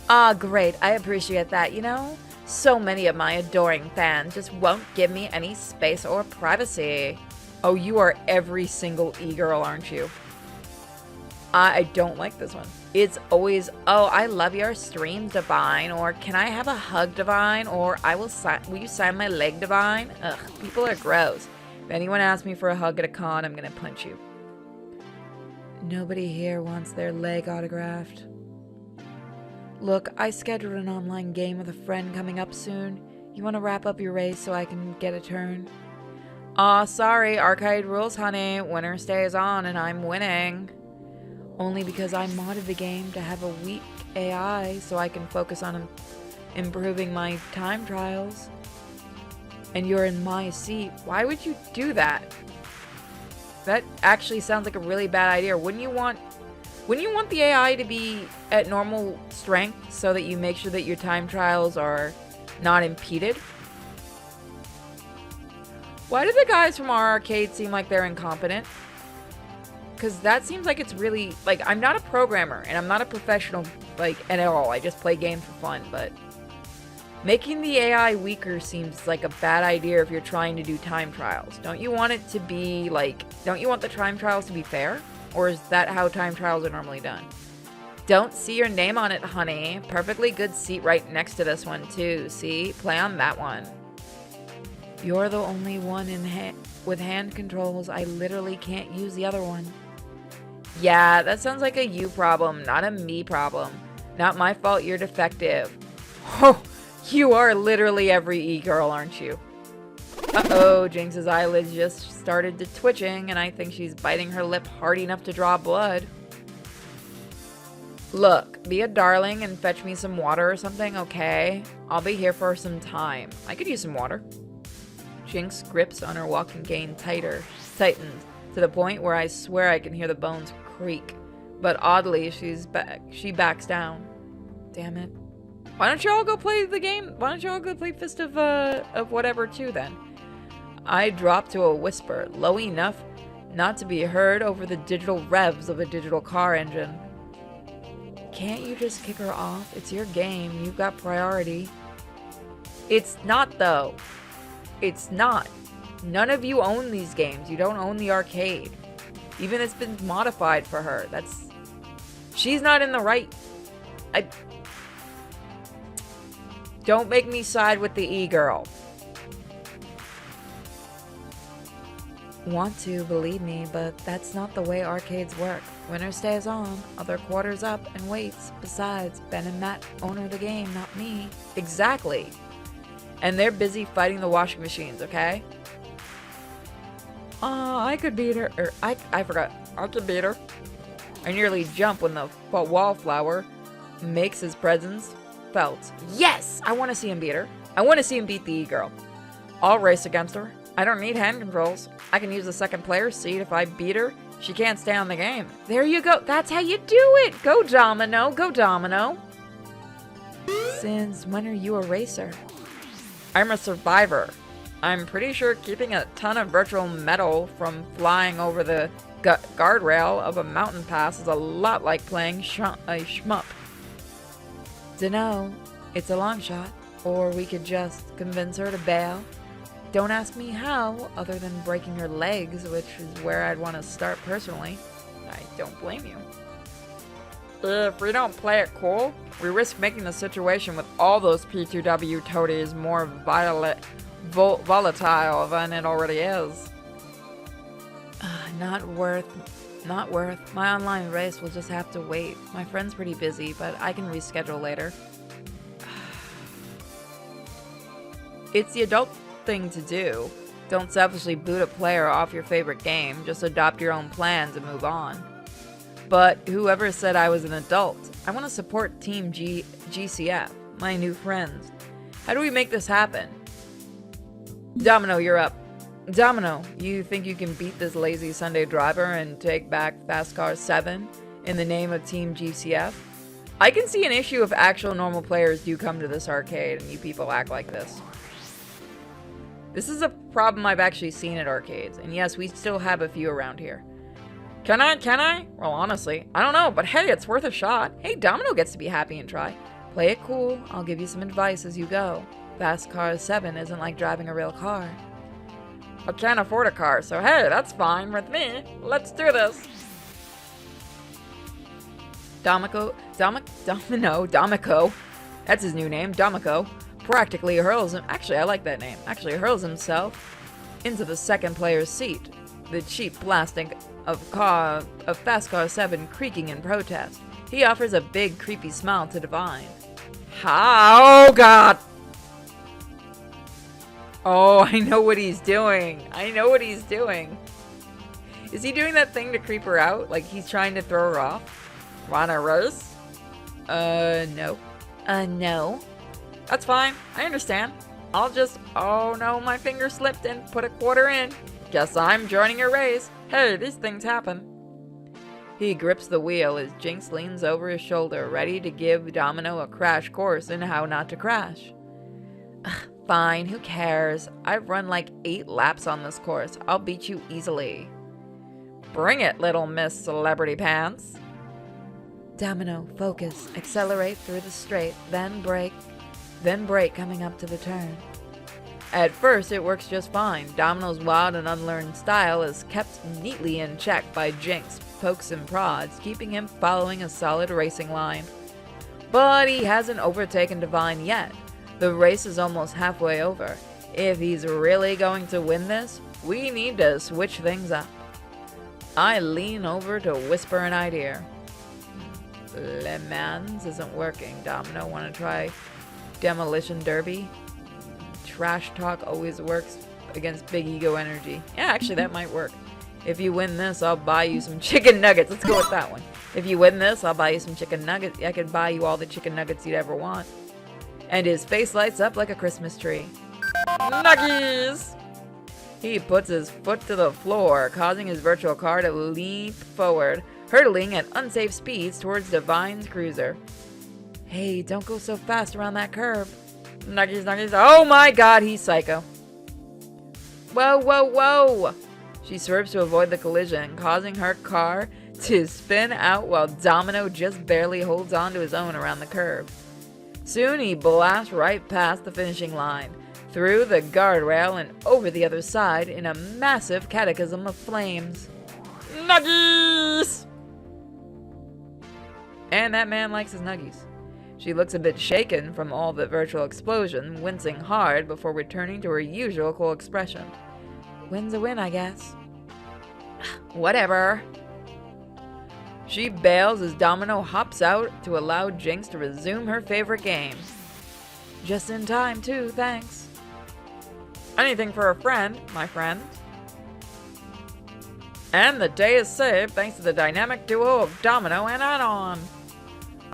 Ah, great. I appreciate that, you know? So many of my adoring fans just won't give me any space or privacy. Oh, you are every single e-girl, aren't you? I don't like this one. It's always, oh, I love your stream, Divine, or can I have a hug, Divine, or will you sign my leg, Divine? Ugh, people are gross. If anyone asks me for a hug at a con, I'm gonna punch you. Nobody here wants their leg autographed. Look, I scheduled an online game with a friend coming up soon. You want to wrap up your race so I can get a turn? Aw, sorry, arcade rules, honey. Winner stays on and I'm winning. Only because I modded the game to have a weak AI so I can focus on improving my time trials. And you're in my seat. Why would you do that? That actually sounds like a really bad idea. Wouldn't you want the AI to be at normal strength so that you make sure that your time trials are not impeded? Why do the guys from our arcade seem like they're incompetent? Because that seems like it's really... Like, I'm not a programmer, and I'm not a professional like, at all. I just play games for fun, but making the AI weaker seems like a bad idea if you're trying to do time trials. Don't you want it to be, like, don't you want the time trials to be fair? Or is that how time trials are normally done? Don't see your name on it, honey. Perfectly good seat right next to this one, too. See? Play on that one. You're the only one with hand controls. I literally can't use the other one. Yeah, that sounds like a you problem, not a me problem. Not my fault you're defective. Oh, you are literally every e-girl, aren't you? Uh-oh, Jinx's eyelids just started to twitching, and I think she's biting her lip hard enough to draw blood. Look, be a darling and fetch me some water or something, okay? I'll be here for some time. I could use some water. Jinx grips on her walking cane tightens, to the point where I swear I can hear the bones creak. But oddly, she backs down. Damn it. Why don't you all go play the game? Why don't you all go play Fist of whatever too then? I drop to a whisper, low enough not to be heard over the digital revs of a digital car engine. Can't you just kick her off? It's your game. You've got priority. It's not, though. It's not. None of you own these games. You don't own the arcade. Even it's been modified for her. She's not in the right. Don't make me side with the e-girl. Want to, believe me, but that's not the way arcades work. Winner stays on, other quarters up and waits. Besides, Ben and Matt own the game, not me. Exactly. And they're busy fighting the washing machines, okay? I could beat her. I forgot. I could beat her. I nearly jump when the wallflower makes his presence felt. Yes! I want to see him beat her. I want to see him beat the e-girl. I'll race against her. I don't need hand controls. I can use the second player's seat. If I beat her, she can't stay on the game. There you go. That's how you do it. Go Domino. Go Domino. Since when are you a racer? I'm a survivor. I'm pretty sure keeping a ton of virtual metal from flying over the guardrail of a mountain pass is a lot like playing a shmup. Dunno. It's a long shot. Or we could just convince her to bail. Don't ask me how, other than breaking her legs, which is where I'd want to start personally. I don't blame you. If we don't play it cool, we risk making the situation with all those P2W toadies more volatile than it already is. Not worth. My online race will just have to wait. My friend's pretty busy, but I can reschedule later. It's the adult thing to do. Don't selfishly boot a player off your favorite game. Just adopt your own plans and move on. But whoever said I was an adult? I want to support Team GCF, my new friends. How do we make this happen? Domino, you're up. Domino, you think you can beat this lazy Sunday driver and take back Fast Car 7 in the name of Team GCF? I can see an issue if actual normal players do come to this arcade and you people act like this. This is a problem I've actually seen at arcades, and yes, we still have a few around here. Can I? Well, honestly, I don't know, but hey, it's worth a shot. Hey, Domino gets to be happy and try. Play it cool. I'll give you some advice as you go. Fast Car 7 isn't like driving a real car. I can't afford a car, so hey, that's fine with me. Let's do this. Domino, that's his new name, Domino, practically hurls him, actually I like that name, hurls himself into the second player's seat, the cheap plastic of Fast Car 7 creaking in protest. He offers a big creepy smile to Divine. Oh god! Oh, I know what he's doing. Is he doing that thing to creep her out? Like he's trying to throw her off? Wanna race? No. No. That's fine. I understand. I'll just... Oh no, my finger slipped and put a quarter in. Guess I'm joining your race. Hey, these things happen. He grips the wheel as Jinx leans over his shoulder, ready to give Domino a crash course in how not to crash. Fine, who cares? I've run like 8 laps on this course. I'll beat you easily. Bring it, little Miss Celebrity Pants. Domino, focus. Accelerate through the straight, then brake coming up to the turn. At first, it works just fine. Domino's wild and unlearned style is kept neatly in check by Jinx, pokes and prods, keeping him following a solid racing line. But he hasn't overtaken Divine yet. The race is almost halfway over. If he's really going to win this, we need to switch things up. I lean over to whisper an idea. Le Mans isn't working. Domino, want to try Demolition Derby? Trash talk always works against big ego energy. Yeah, actually that might work. If you win this, I'll buy you some chicken nuggets. Let's go with that one. If you win this, I'll buy you some chicken nuggets. I could buy you all the chicken nuggets you'd ever want. And his face lights up like a Christmas tree. Nuggies! He puts his foot to the floor, causing his virtual car to leap forward, hurtling at unsafe speeds towards Divine's cruiser. Hey, don't go so fast around that curve. Nuggies, nuggies. Oh my god, he's psycho. Whoa, whoa, whoa! She swerves to avoid the collision, causing her car to spin out while Domino just barely holds on to his own around the curve. Soon he blasts right past the finishing line, through the guardrail and over the other side in a massive cataclysm of flames. Nuggies! And that man likes his nuggies. She looks a bit shaken from all the virtual explosion, wincing hard before returning to her usual cool expression. Win's a win, I guess. Whatever. She bails as Domino hops out to allow Jinx to resume her favorite game. Just in time, too, thanks. Anything for a friend, my friend. And the day is saved thanks to the dynamic duo of Domino and Anon.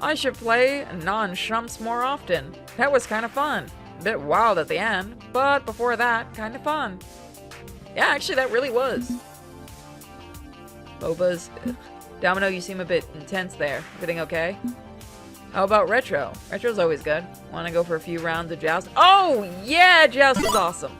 I should play non-shumps more often. That was kind of fun. A bit wild at the end, but before that, kind of fun. Yeah, actually, that really was. Boba's... Domino, you seem a bit intense there. Everything okay? How about Retro? Retro's always good. Want to go for a few rounds of Joust? Oh, yeah! Joust is awesome!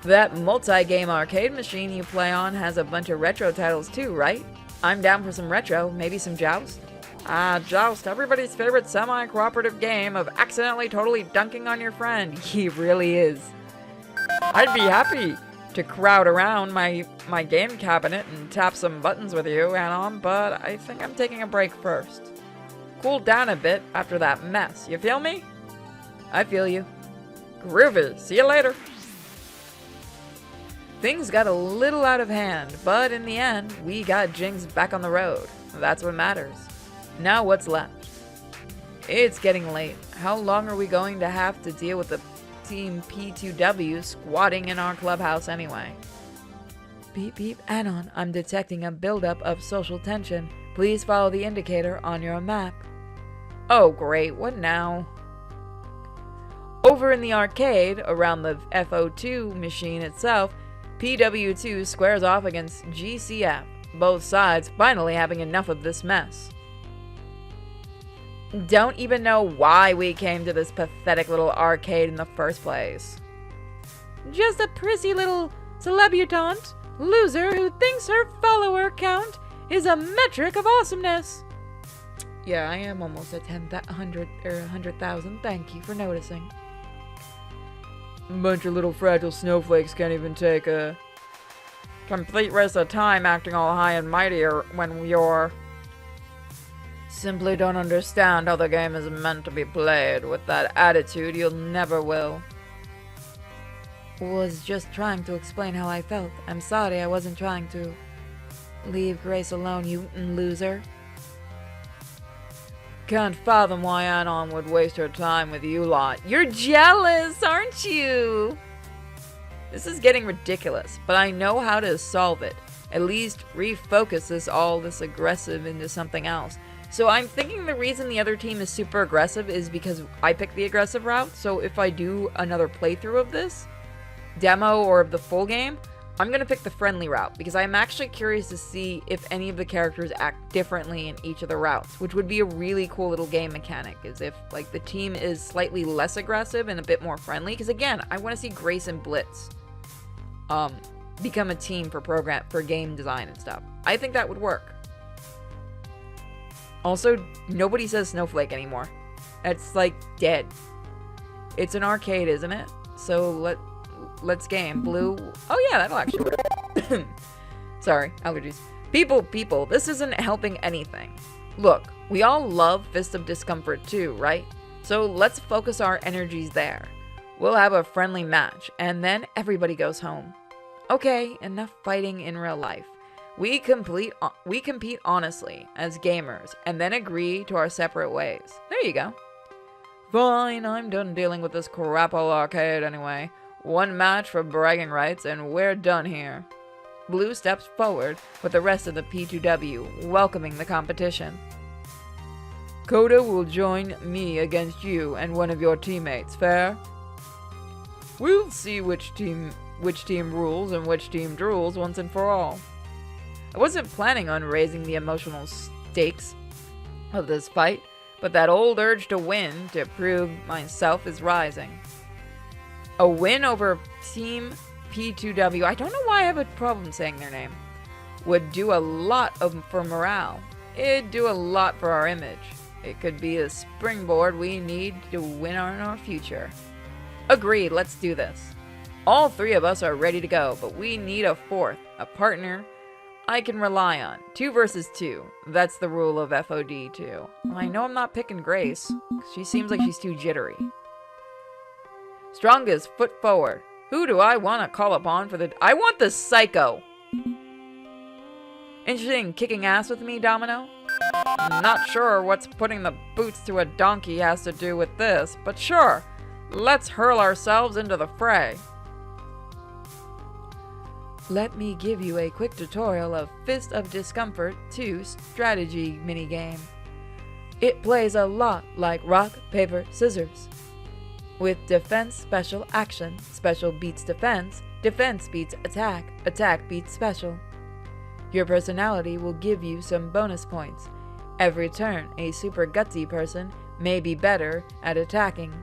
That multi-game arcade machine you play on has a bunch of retro titles too, right? I'm down for some retro, maybe some Joust? Ah, Joust, everybody's favorite semi-cooperative game of accidentally totally dunking on your friend. He really is. I'd be happy to crowd around my game cabinet and tap some buttons with you, Anon, but I think I'm taking a break first. Cool down a bit after that mess, you feel me? I feel you. Groovy, see you later. Things got a little out of hand, but in the end, we got Jinx back on the road. That's what matters. Now what's left? It's getting late. How long are we going to have to deal with the Team P2W squatting in our clubhouse anyway? Beep beep, Anon, I'm detecting a buildup of social tension. Please follow the indicator on your map. Oh great, what now? Over in the arcade, around the FO2 machine itself, PW2 squares off against GCF, both sides finally having enough of this mess. Don't even know why we came to this pathetic little arcade in the first place. Just a prissy little celebutante loser who thinks her follower count is a metric of awesomeness. Yeah, I am almost at 100,000. Thank you for noticing. Bunch of little fragile snowflakes can't even take a complete rest of time acting all high and mighty when you're... Simply don't understand how the game is meant to be played. With that attitude, you'll never will. Was just trying to explain how I felt. I'm sorry, I wasn't trying to. Leave Grace alone, you loser. Can't fathom why Anon would waste her time with you lot. You're jealous, aren't you? This is getting ridiculous, but I know how to solve it. At least refocus this aggressive into something else. So I'm thinking the reason the other team is super aggressive is because I picked the aggressive route. So if I do another playthrough of this demo or of the full game, I'm going to pick the friendly route because I'm actually curious to see if any of the characters act differently in each of the routes, which would be a really cool little game mechanic, is if like the team is slightly less aggressive and a bit more friendly. Because again, I want to see Grace and Blitz become a team for game design and stuff. I think that would work. Also, nobody says snowflake anymore. It's like dead. It's an arcade, isn't it? So let's game. Blue. Oh yeah, that'll actually work. Sorry, allergies. People, this isn't helping anything. Look, we all love Fist of Discomfort too, right? So let's focus our energies there. We'll have a friendly match, and then everybody goes home. Okay, enough fighting in real life. We compete honestly as gamers, and then agree to our separate ways. There you go. Fine, I'm done dealing with this crapple arcade anyway. One match for bragging rights, and we're done here. Blue steps forward with the rest of the P2W, welcoming the competition. Coda will join me against you and one of your teammates, fair? We'll see which team rules and which team drools once and for all. I wasn't planning on raising the emotional stakes of this fight, but that old urge to win, to prove myself, is rising. A win over Team P2W, I don't know why I have a problem saying their name, would do a lot for morale. It'd do a lot for our image. It could be a springboard we need to win in our future. Agreed, let's do this. All three of us are ready to go, but we need a fourth, a partner I can rely on. 2 versus 2. That's the rule of FOD too. I know I'm not picking Grace. She seems like she's too jittery. Strongest, foot forward. Who do I want to call upon for the... I want the Psycho! Interested in kicking ass with me, Domino? I'm not sure what's putting the boots to a donkey has to do with this, but sure. Let's hurl ourselves into the fray. Let me give you a quick tutorial of Fist of Discomfort 2 strategy minigame. It plays a lot like rock, paper, scissors. With defense, special, action. Special beats defense. Defense beats attack. Attack beats special. Your personality will give you some bonus points. Every turn, a super gutsy person may be better at attacking.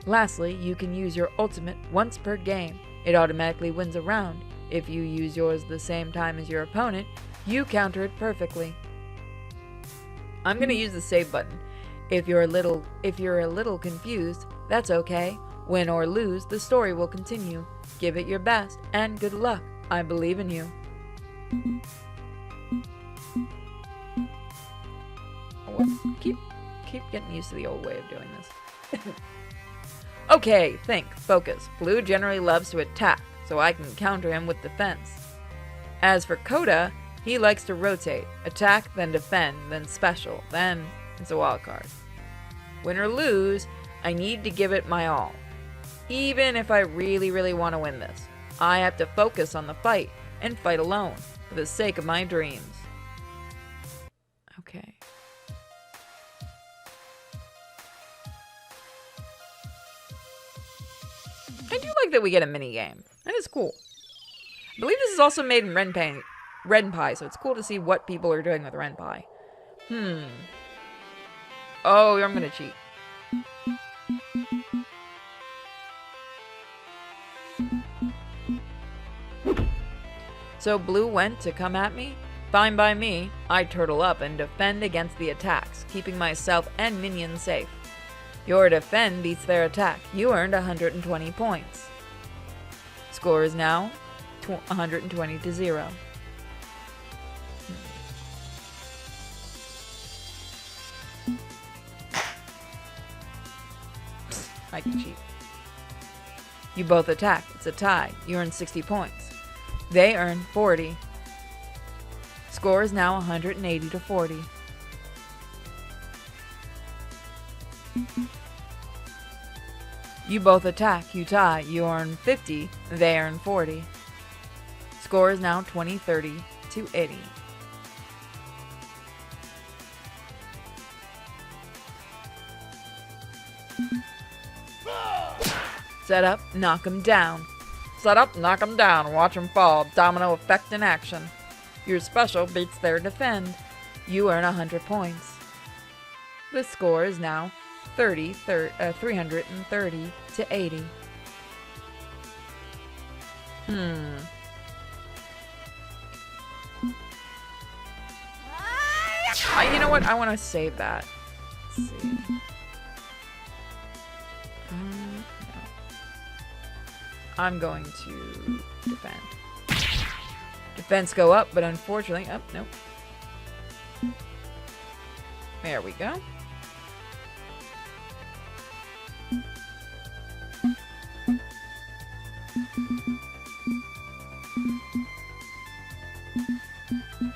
Lastly, you can use your ultimate once per game. It automatically wins a round. If you use yours the same time as your opponent, you counter it perfectly. I'm gonna use the save button. If you're a little confused, that's okay. Win or lose, the story will continue. Give it your best, and good luck. I believe in you. Keep getting used to the old way of doing this. Okay, think, focus. Blue generally loves to attack, so I can counter him with defense. As for Coda, he likes to rotate. Attack, then defend, then special, then it's a wild card. Win or lose, I need to give it my all. Even if I really want to win this, I have to focus on the fight, and fight alone, for the sake of my dreams. Okay. I do like that we get a mini game. That is cool. I believe this is also made in Ren'Py, so it's cool to see what people are doing with Ren'Py. Oh, I'm gonna cheat. So Blue went to come at me? Fine by me. I turtle up and defend against the attacks, keeping myself and minions safe. Your defend beats their attack. You earned 120 points. Score is now 120 to 0. I can cheat. You both attack. It's a tie. You earn 60 points. They earn 40. Score is now 180 to 40. You both attack. You tie. You earn 50. They earn 40. Score is now 20-30 to 80. Set up, knock him down. Set up, knock him down. Watch him fall. Domino effect in action. Your special beats their defend. You earn 100 points. The score is now 330 to 80. You know what? I want to save that. Let's see. No. I'm going to defend. Defense go up, but unfortunately... Oh, nope. There we go.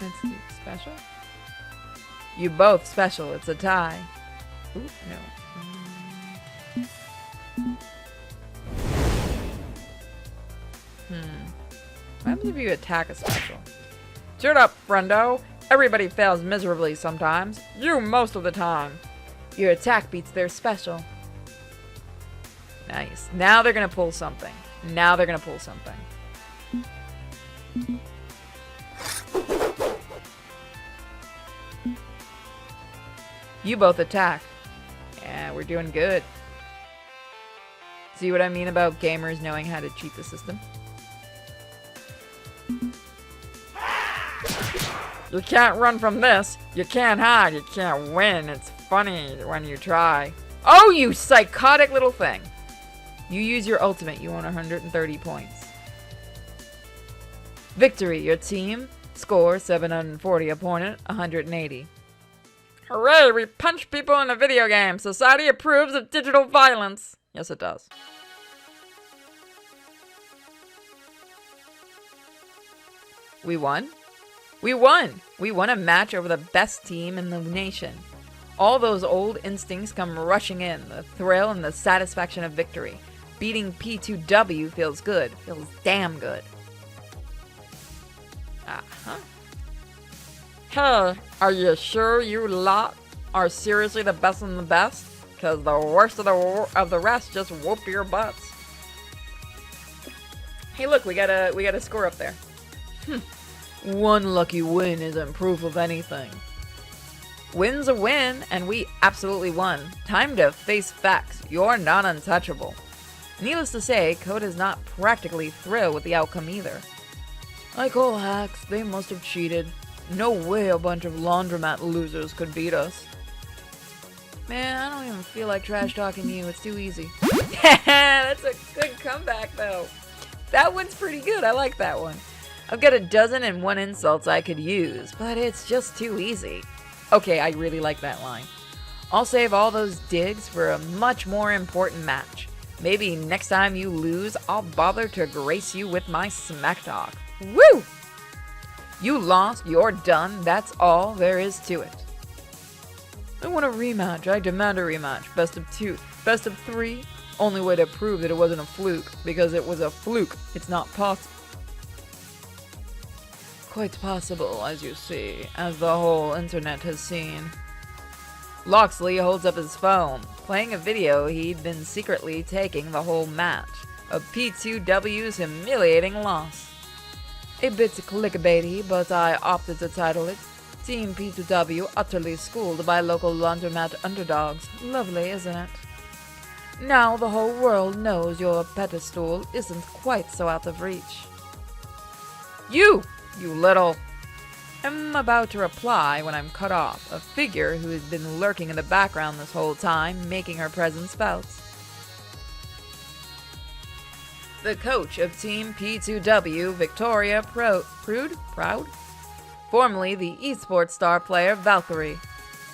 Let's do special. You both special. It's a tie. Ooh, no. What happens if you attack a special? Cheer up, friendo. Everybody fails miserably sometimes. You most of the time. Your attack beats their special. Nice. Now they're gonna pull something. You both attack. Yeah, we're doing good. See what I mean about gamers knowing how to cheat the system? You can't run from this. You can't hide. You can't win. It's funny when you try. Oh, you psychotic little thing. You use your ultimate. You won 130 points. Victory. Your team. Score 740. Opponent 180. Hooray! We punch people in a video game. Society approves of digital violence. Yes, it does. We won? We won! We won a match over the best team in the nation. All those old instincts come rushing in. The thrill and the satisfaction of victory. Beating P2W feels good. Feels damn good. Uh-huh. Hey, are you sure you lot are seriously the best of the best? Because the worst of the rest just whoop your butts. Hey, look, we got a score up there. One lucky win isn't proof of anything. Win's a win, and we absolutely won. Time to face facts. You're not untouchable. Needless to say, Coda's not practically thrilled with the outcome either. Like all hacks, they must have cheated. No way a bunch of laundromat losers could beat us. Man, I don't even feel like trash talking you. It's too easy. That's a good comeback, though. That one's pretty good. I like that one. I've got 12 insults I could use, but it's just too easy. Okay, I really like that line. I'll save all those digs for a much more important match. Maybe next time you lose, I'll bother to grace you with my smack talk. Woo! You lost, you're done, that's all there is to it. I want a rematch, I demand a rematch. Best of 2, best of 3. Only way to prove that it wasn't a fluke, because it was a fluke. It's not possible. Quite possible, as you see, as the whole internet has seen. Loxley holds up his phone, playing a video he'd been secretly taking the whole match of P2W's humiliating loss. A bit clickbaity, but I opted to title it Team P2W Utterly Schooled by Local Laundromat Underdogs. Lovely, isn't it? Now the whole world knows your pedestal isn't quite so out of reach. You little... I'm about to reply when I'm cut off. A figure who has been lurking in the background this whole time, making her presence felt. The coach of Team P2W, Victoria Proud? Formerly the esports star player, Valkyrie.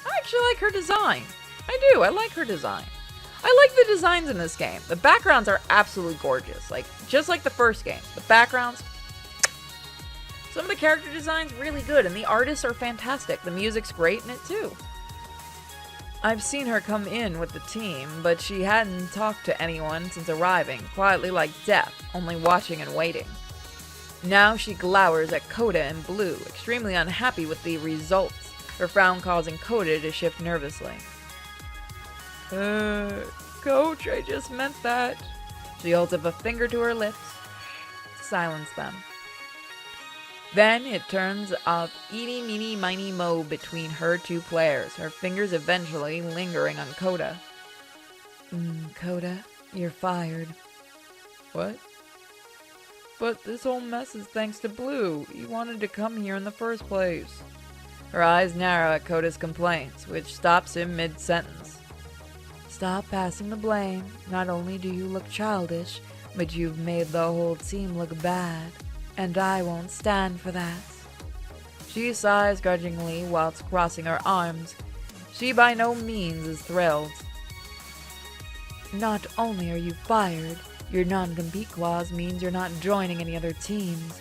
I actually like her design. I do, I like her design. I like the designs in this game. The backgrounds are absolutely gorgeous. Just like the first game. The backgrounds... Some of the character designs really good, and the artists are fantastic. The music's great in it, too. I've seen her come in with the team, but she hadn't talked to anyone since arriving, quietly like death, only watching and waiting. Now she glowers at Coda in blue, extremely unhappy with the results, her frown causing Coda to shift nervously. Coach, I just meant that. She holds up a finger to her lips to silence them. Then it turns up eeny, meeny, miny, mo between her two players, her fingers eventually lingering on Coda. Coda, you're fired. What? But this whole mess is thanks to Blue. He wanted to come here in the first place. Her eyes narrow at Koda's complaints, which stops him mid-sentence. Stop passing the blame. Not only do you look childish, but you've made the whole team look bad, and I won't stand for that. She sighs grudgingly whilst crossing her arms. She by no means is thrilled. Not only are you fired, your non-compete clause means you're not joining any other teams.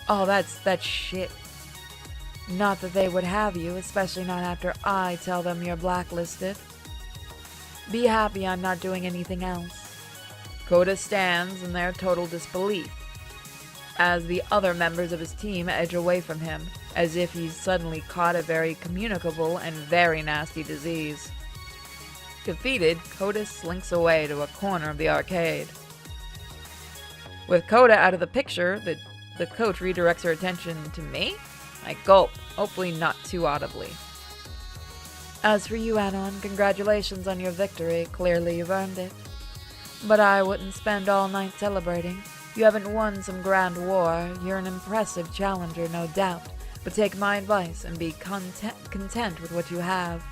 Oh, that's shit. Not that they would have you, especially not after I tell them you're blacklisted. Be happy I'm not doing anything else. Koda stands in their total disbelief as the other members of his team edge away from him, as if he's suddenly caught a very communicable and very nasty disease. Defeated, Koda slinks away to a corner of the arcade. With Koda out of the picture, the coach redirects her attention to me. I gulp, hopefully not too audibly. As for you, Anon, congratulations on your victory. Clearly you've earned it. But I wouldn't spend all night celebrating. You haven't won some grand war. You're an impressive challenger, no doubt. But take my advice and be content with what you have.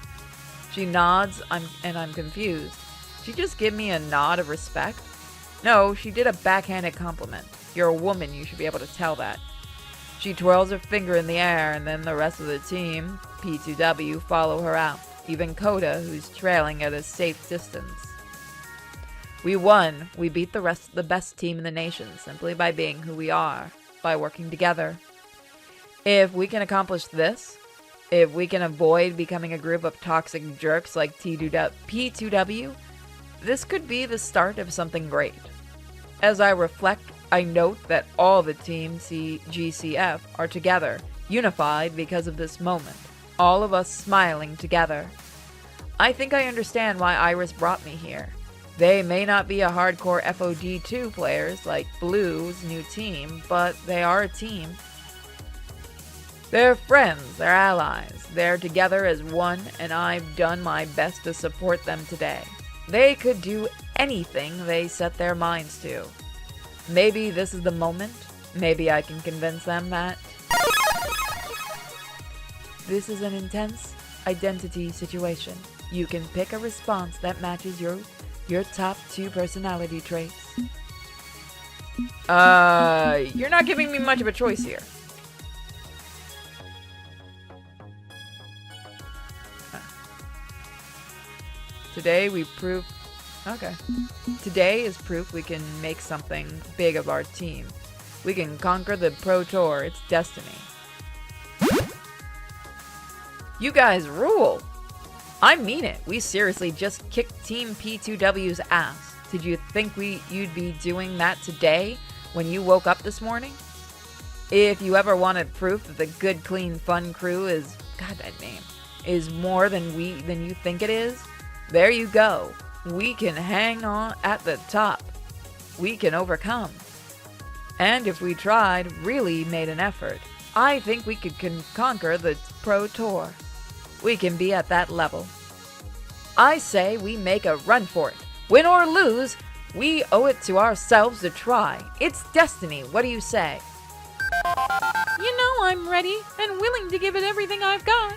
She nods, and I'm confused. She just give me a nod of respect? No, she did a backhanded compliment. You're a woman, you should be able to tell that. She twirls her finger in the air, and then the rest of the team, P2W, follow her out. Even Koda, who's trailing at a safe distance. We won. We beat the best team in the nation, simply by being who we are, by working together. If we can accomplish this, if we can avoid becoming a group of toxic jerks like P2W, this could be the start of something great. As I reflect, I note that all the Team GCF are together, unified because of this moment, all of us smiling together. I think I understand why Iris brought me here. They may not be a hardcore FOD2 players like Blue's new team, but they are a team. They're friends, they're allies, they're together as one, and I've done my best to support them today. They could do anything they set their minds to. Maybe this is the moment. Maybe I can convince them that. This is an intense identity situation. You can pick a response that matches your top 2 personality traits. You're not giving me much of a choice here. Today we prove... Okay. Today is proof we can make something big of our team. We can conquer the Pro Tour, its destiny. You guys rule! I mean it. We seriously just kicked Team P2W's ass. Did you think you'd be doing that today when you woke up this morning? If you ever wanted proof that the good, clean, fun crew is... God, that name. Is more than you think it is, there you go. We can hang on at the top. We can overcome. And if we tried, really made an effort, I think we could conquer the Pro Tour. We can be at that level. I say we make a run for it. Win or lose, we owe it to ourselves to try. It's destiny. What do you say? You know I'm ready and willing to give it everything I've got.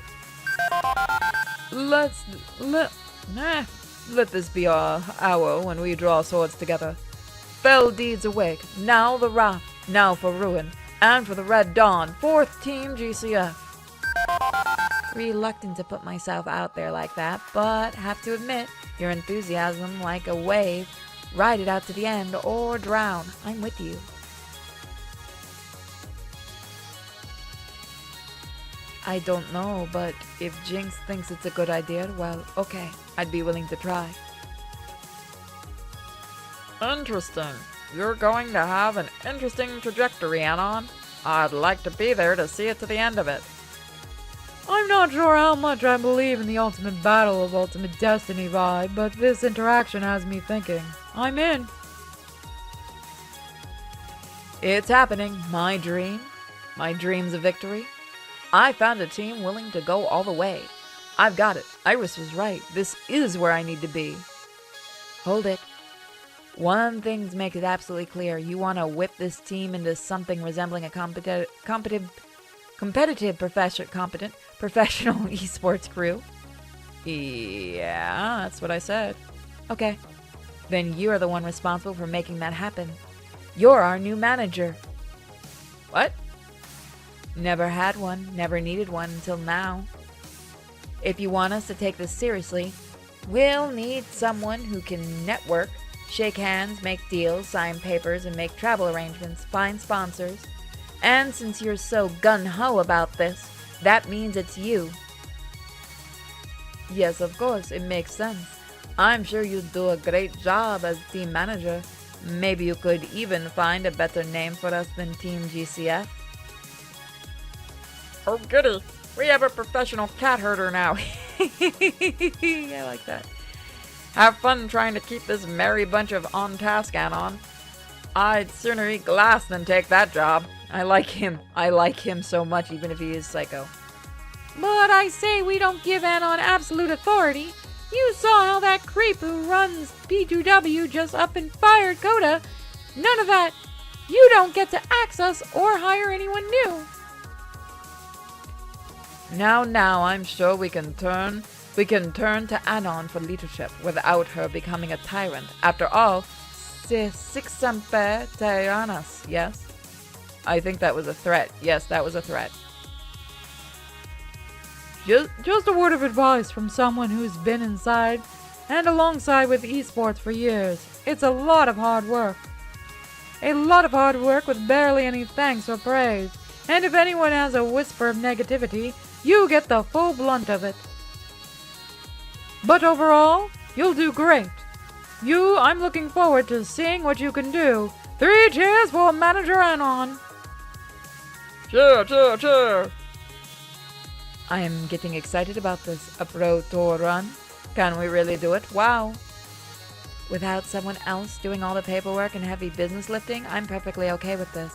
Let this be our hour when we draw swords together. Fell deeds awake, now the wrath, now for ruin, and for the Red Dawn, 4th Team GCF. Reluctant to put myself out there like that, but have to admit, your enthusiasm like a wave. Ride it out to the end or drown. I'm with you. I don't know, but if Jinx thinks it's a good idea, well, okay. I'd be willing to try. Interesting. You're going to have an interesting trajectory, Anon. I'd like to be there to see it to the end of it. I'm not sure how much I believe in the ultimate battle of ultimate destiny vibe, but this interaction has me thinking. I'm in. It's happening. My dreams of victory. I found a team willing to go all the way. I've got it. Iris was right. This is where I need to be. Hold it. One thing makes it absolutely clear. You want to whip this team into something resembling a competent, professional esports crew. Yeah, that's what I said. Okay. Then you are the one responsible for making that happen. You're our new manager. What? Never had one, never needed one until now. If you want us to take this seriously, we'll need someone who can network, shake hands, make deals, sign papers, and make travel arrangements, find sponsors. And since you're so gung-ho about this, that means it's you. Yes, of course, it makes sense. I'm sure you'd do a great job as team manager. Maybe you could even find a better name for us than Team GCF. Oh, goody. We have a professional cat herder now. I like that. Have fun trying to keep this merry bunch of on-task anon. I'd sooner eat glass than take that job. I like him. I like him so much, even if he is psycho. But I say we don't give Anon absolute authority. You saw how that creep who runs P2W just up and fired Coda. None of that. You don't get to axe us or hire anyone new. Now, I'm sure we can turn to Anon for leadership without her becoming a tyrant. After all, sic semper tyrannis, yes? I think that was a threat. Yes, that was a threat. Just a word of advice from someone who's been inside and alongside with esports for years. It's a lot of hard work. A lot of hard work with barely any thanks or praise. And if anyone has a whisper of negativity, you get the full blunt of it. But overall, you'll do great. I'm looking forward to seeing what you can do. 3 cheers for Manager Anon. Cheer, cheer, cheer. I am getting excited about this. A pro tour run. Can we really do it? Wow. Without someone else doing all the paperwork and heavy business lifting, I'm perfectly okay with this.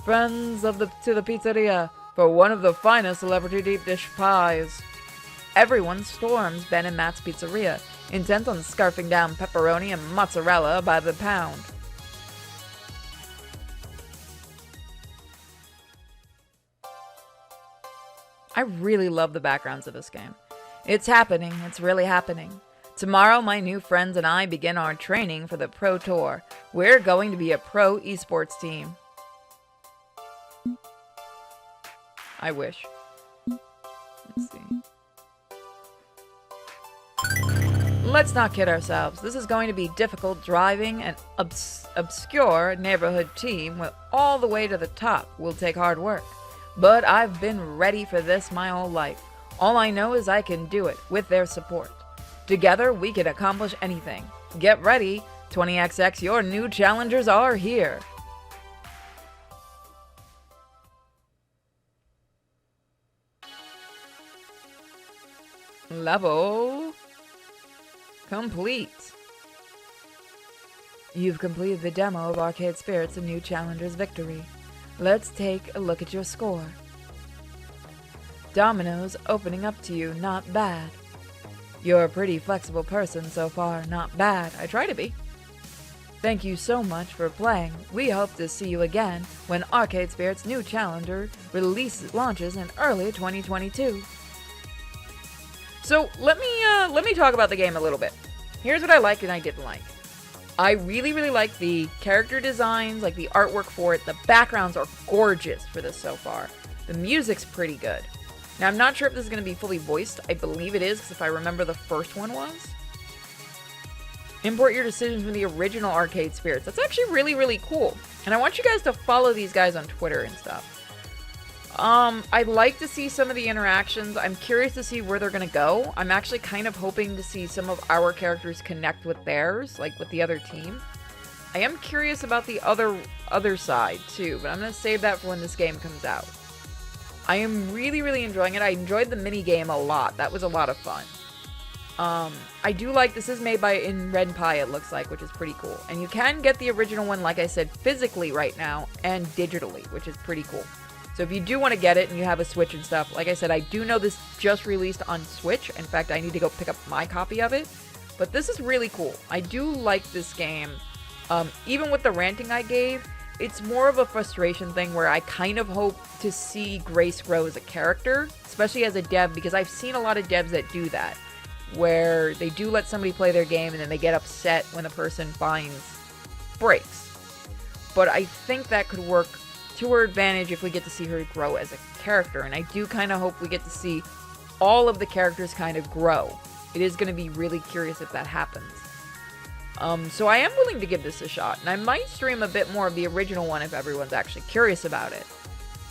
Friends to the pizzeria for one of the finest celebrity deep dish pies. Everyone storms Ben and Matt's pizzeria, intent on scarfing down pepperoni and mozzarella by the pound. I really love the backgrounds of this game. It's happening. It's really happening. Tomorrow, my new friends and I begin our training for the Pro Tour. We're going to be a pro esports team. I wish. Let's see. Let's not kid ourselves. This is going to be difficult. Driving an obscure neighborhood team all the way to the top will take hard work. But I've been ready for this my whole life. All I know is I can do it with their support. Together, we can accomplish anything. Get ready. 20XX, your new challengers are here. Level complete. You've completed the demo of Arcade Spirits, a new challenger's victory. Let's take a look at your score. Dominoes opening up to you, not bad. You're a pretty flexible person so far, not bad. I try to be. Thank you so much for playing. We hope to see you again when Arcade Spirits' new challenger launches in early 2022. So let me talk about the game a little bit. Here's what I liked and I didn't like. I really, really like the character designs, like the artwork for it. The backgrounds are gorgeous for this so far. The music's pretty good. Now, I'm not sure if this is going to be fully voiced. I believe it is, because if I remember the first one was. Import your decisions from the original Arcade Spirits. That's actually really, really cool. And I want you guys to follow these guys on Twitter and stuff. I'd like to see some of the interactions. I'm curious to see where they're going to go. I'm actually kind of hoping to see some of our characters connect with theirs, like with the other team. I am curious about the other side, too, but I'm going to save that for when this game comes out. I am really, really enjoying it. I enjoyed the mini game a lot. That was a lot of fun. I do like, this is made in Red Pie, it looks like, which is pretty cool. And you can get the original one, like I said, physically right now, and digitally, which is pretty cool. So if you do want to get it and you have a Switch and stuff, like I said, I do know this just released on Switch. In fact, I need to go pick up my copy of it. But this is really cool. I do like this game. Even with the ranting I gave, it's more of a frustration thing where I kind of hope to see Grace grow as a character, especially as a dev, because I've seen a lot of devs that do that, where they do let somebody play their game and then they get upset when the person finds breaks. But I think that could work to her advantage if we get to see her grow as a character, and I do kind of hope we get to see all of the characters kind of grow. It is going to be really curious if that happens. So I am willing to give this a shot, and I might stream a bit more of the original one if everyone's actually curious about it.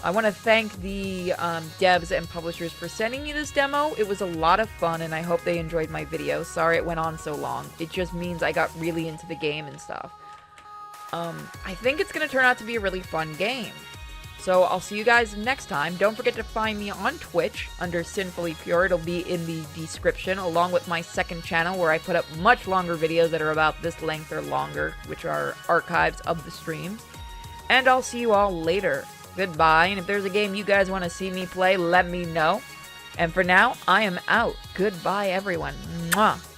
I want to thank the devs and publishers for sending me this demo. It was a lot of fun, and I hope they enjoyed my video. Sorry it went on so long. It just means I got really into the game and stuff. I think it's going to turn out to be a really fun game. So I'll see you guys next time. Don't forget to find me on Twitch under Sinfully Pure. It'll be in the description, along with my second channel where I put up much longer videos that are about this length or longer, which are archives of the streams. And I'll see you all later. Goodbye, and if there's a game you guys want to see me play, let me know. And for now, I am out. Goodbye, everyone. Mwah.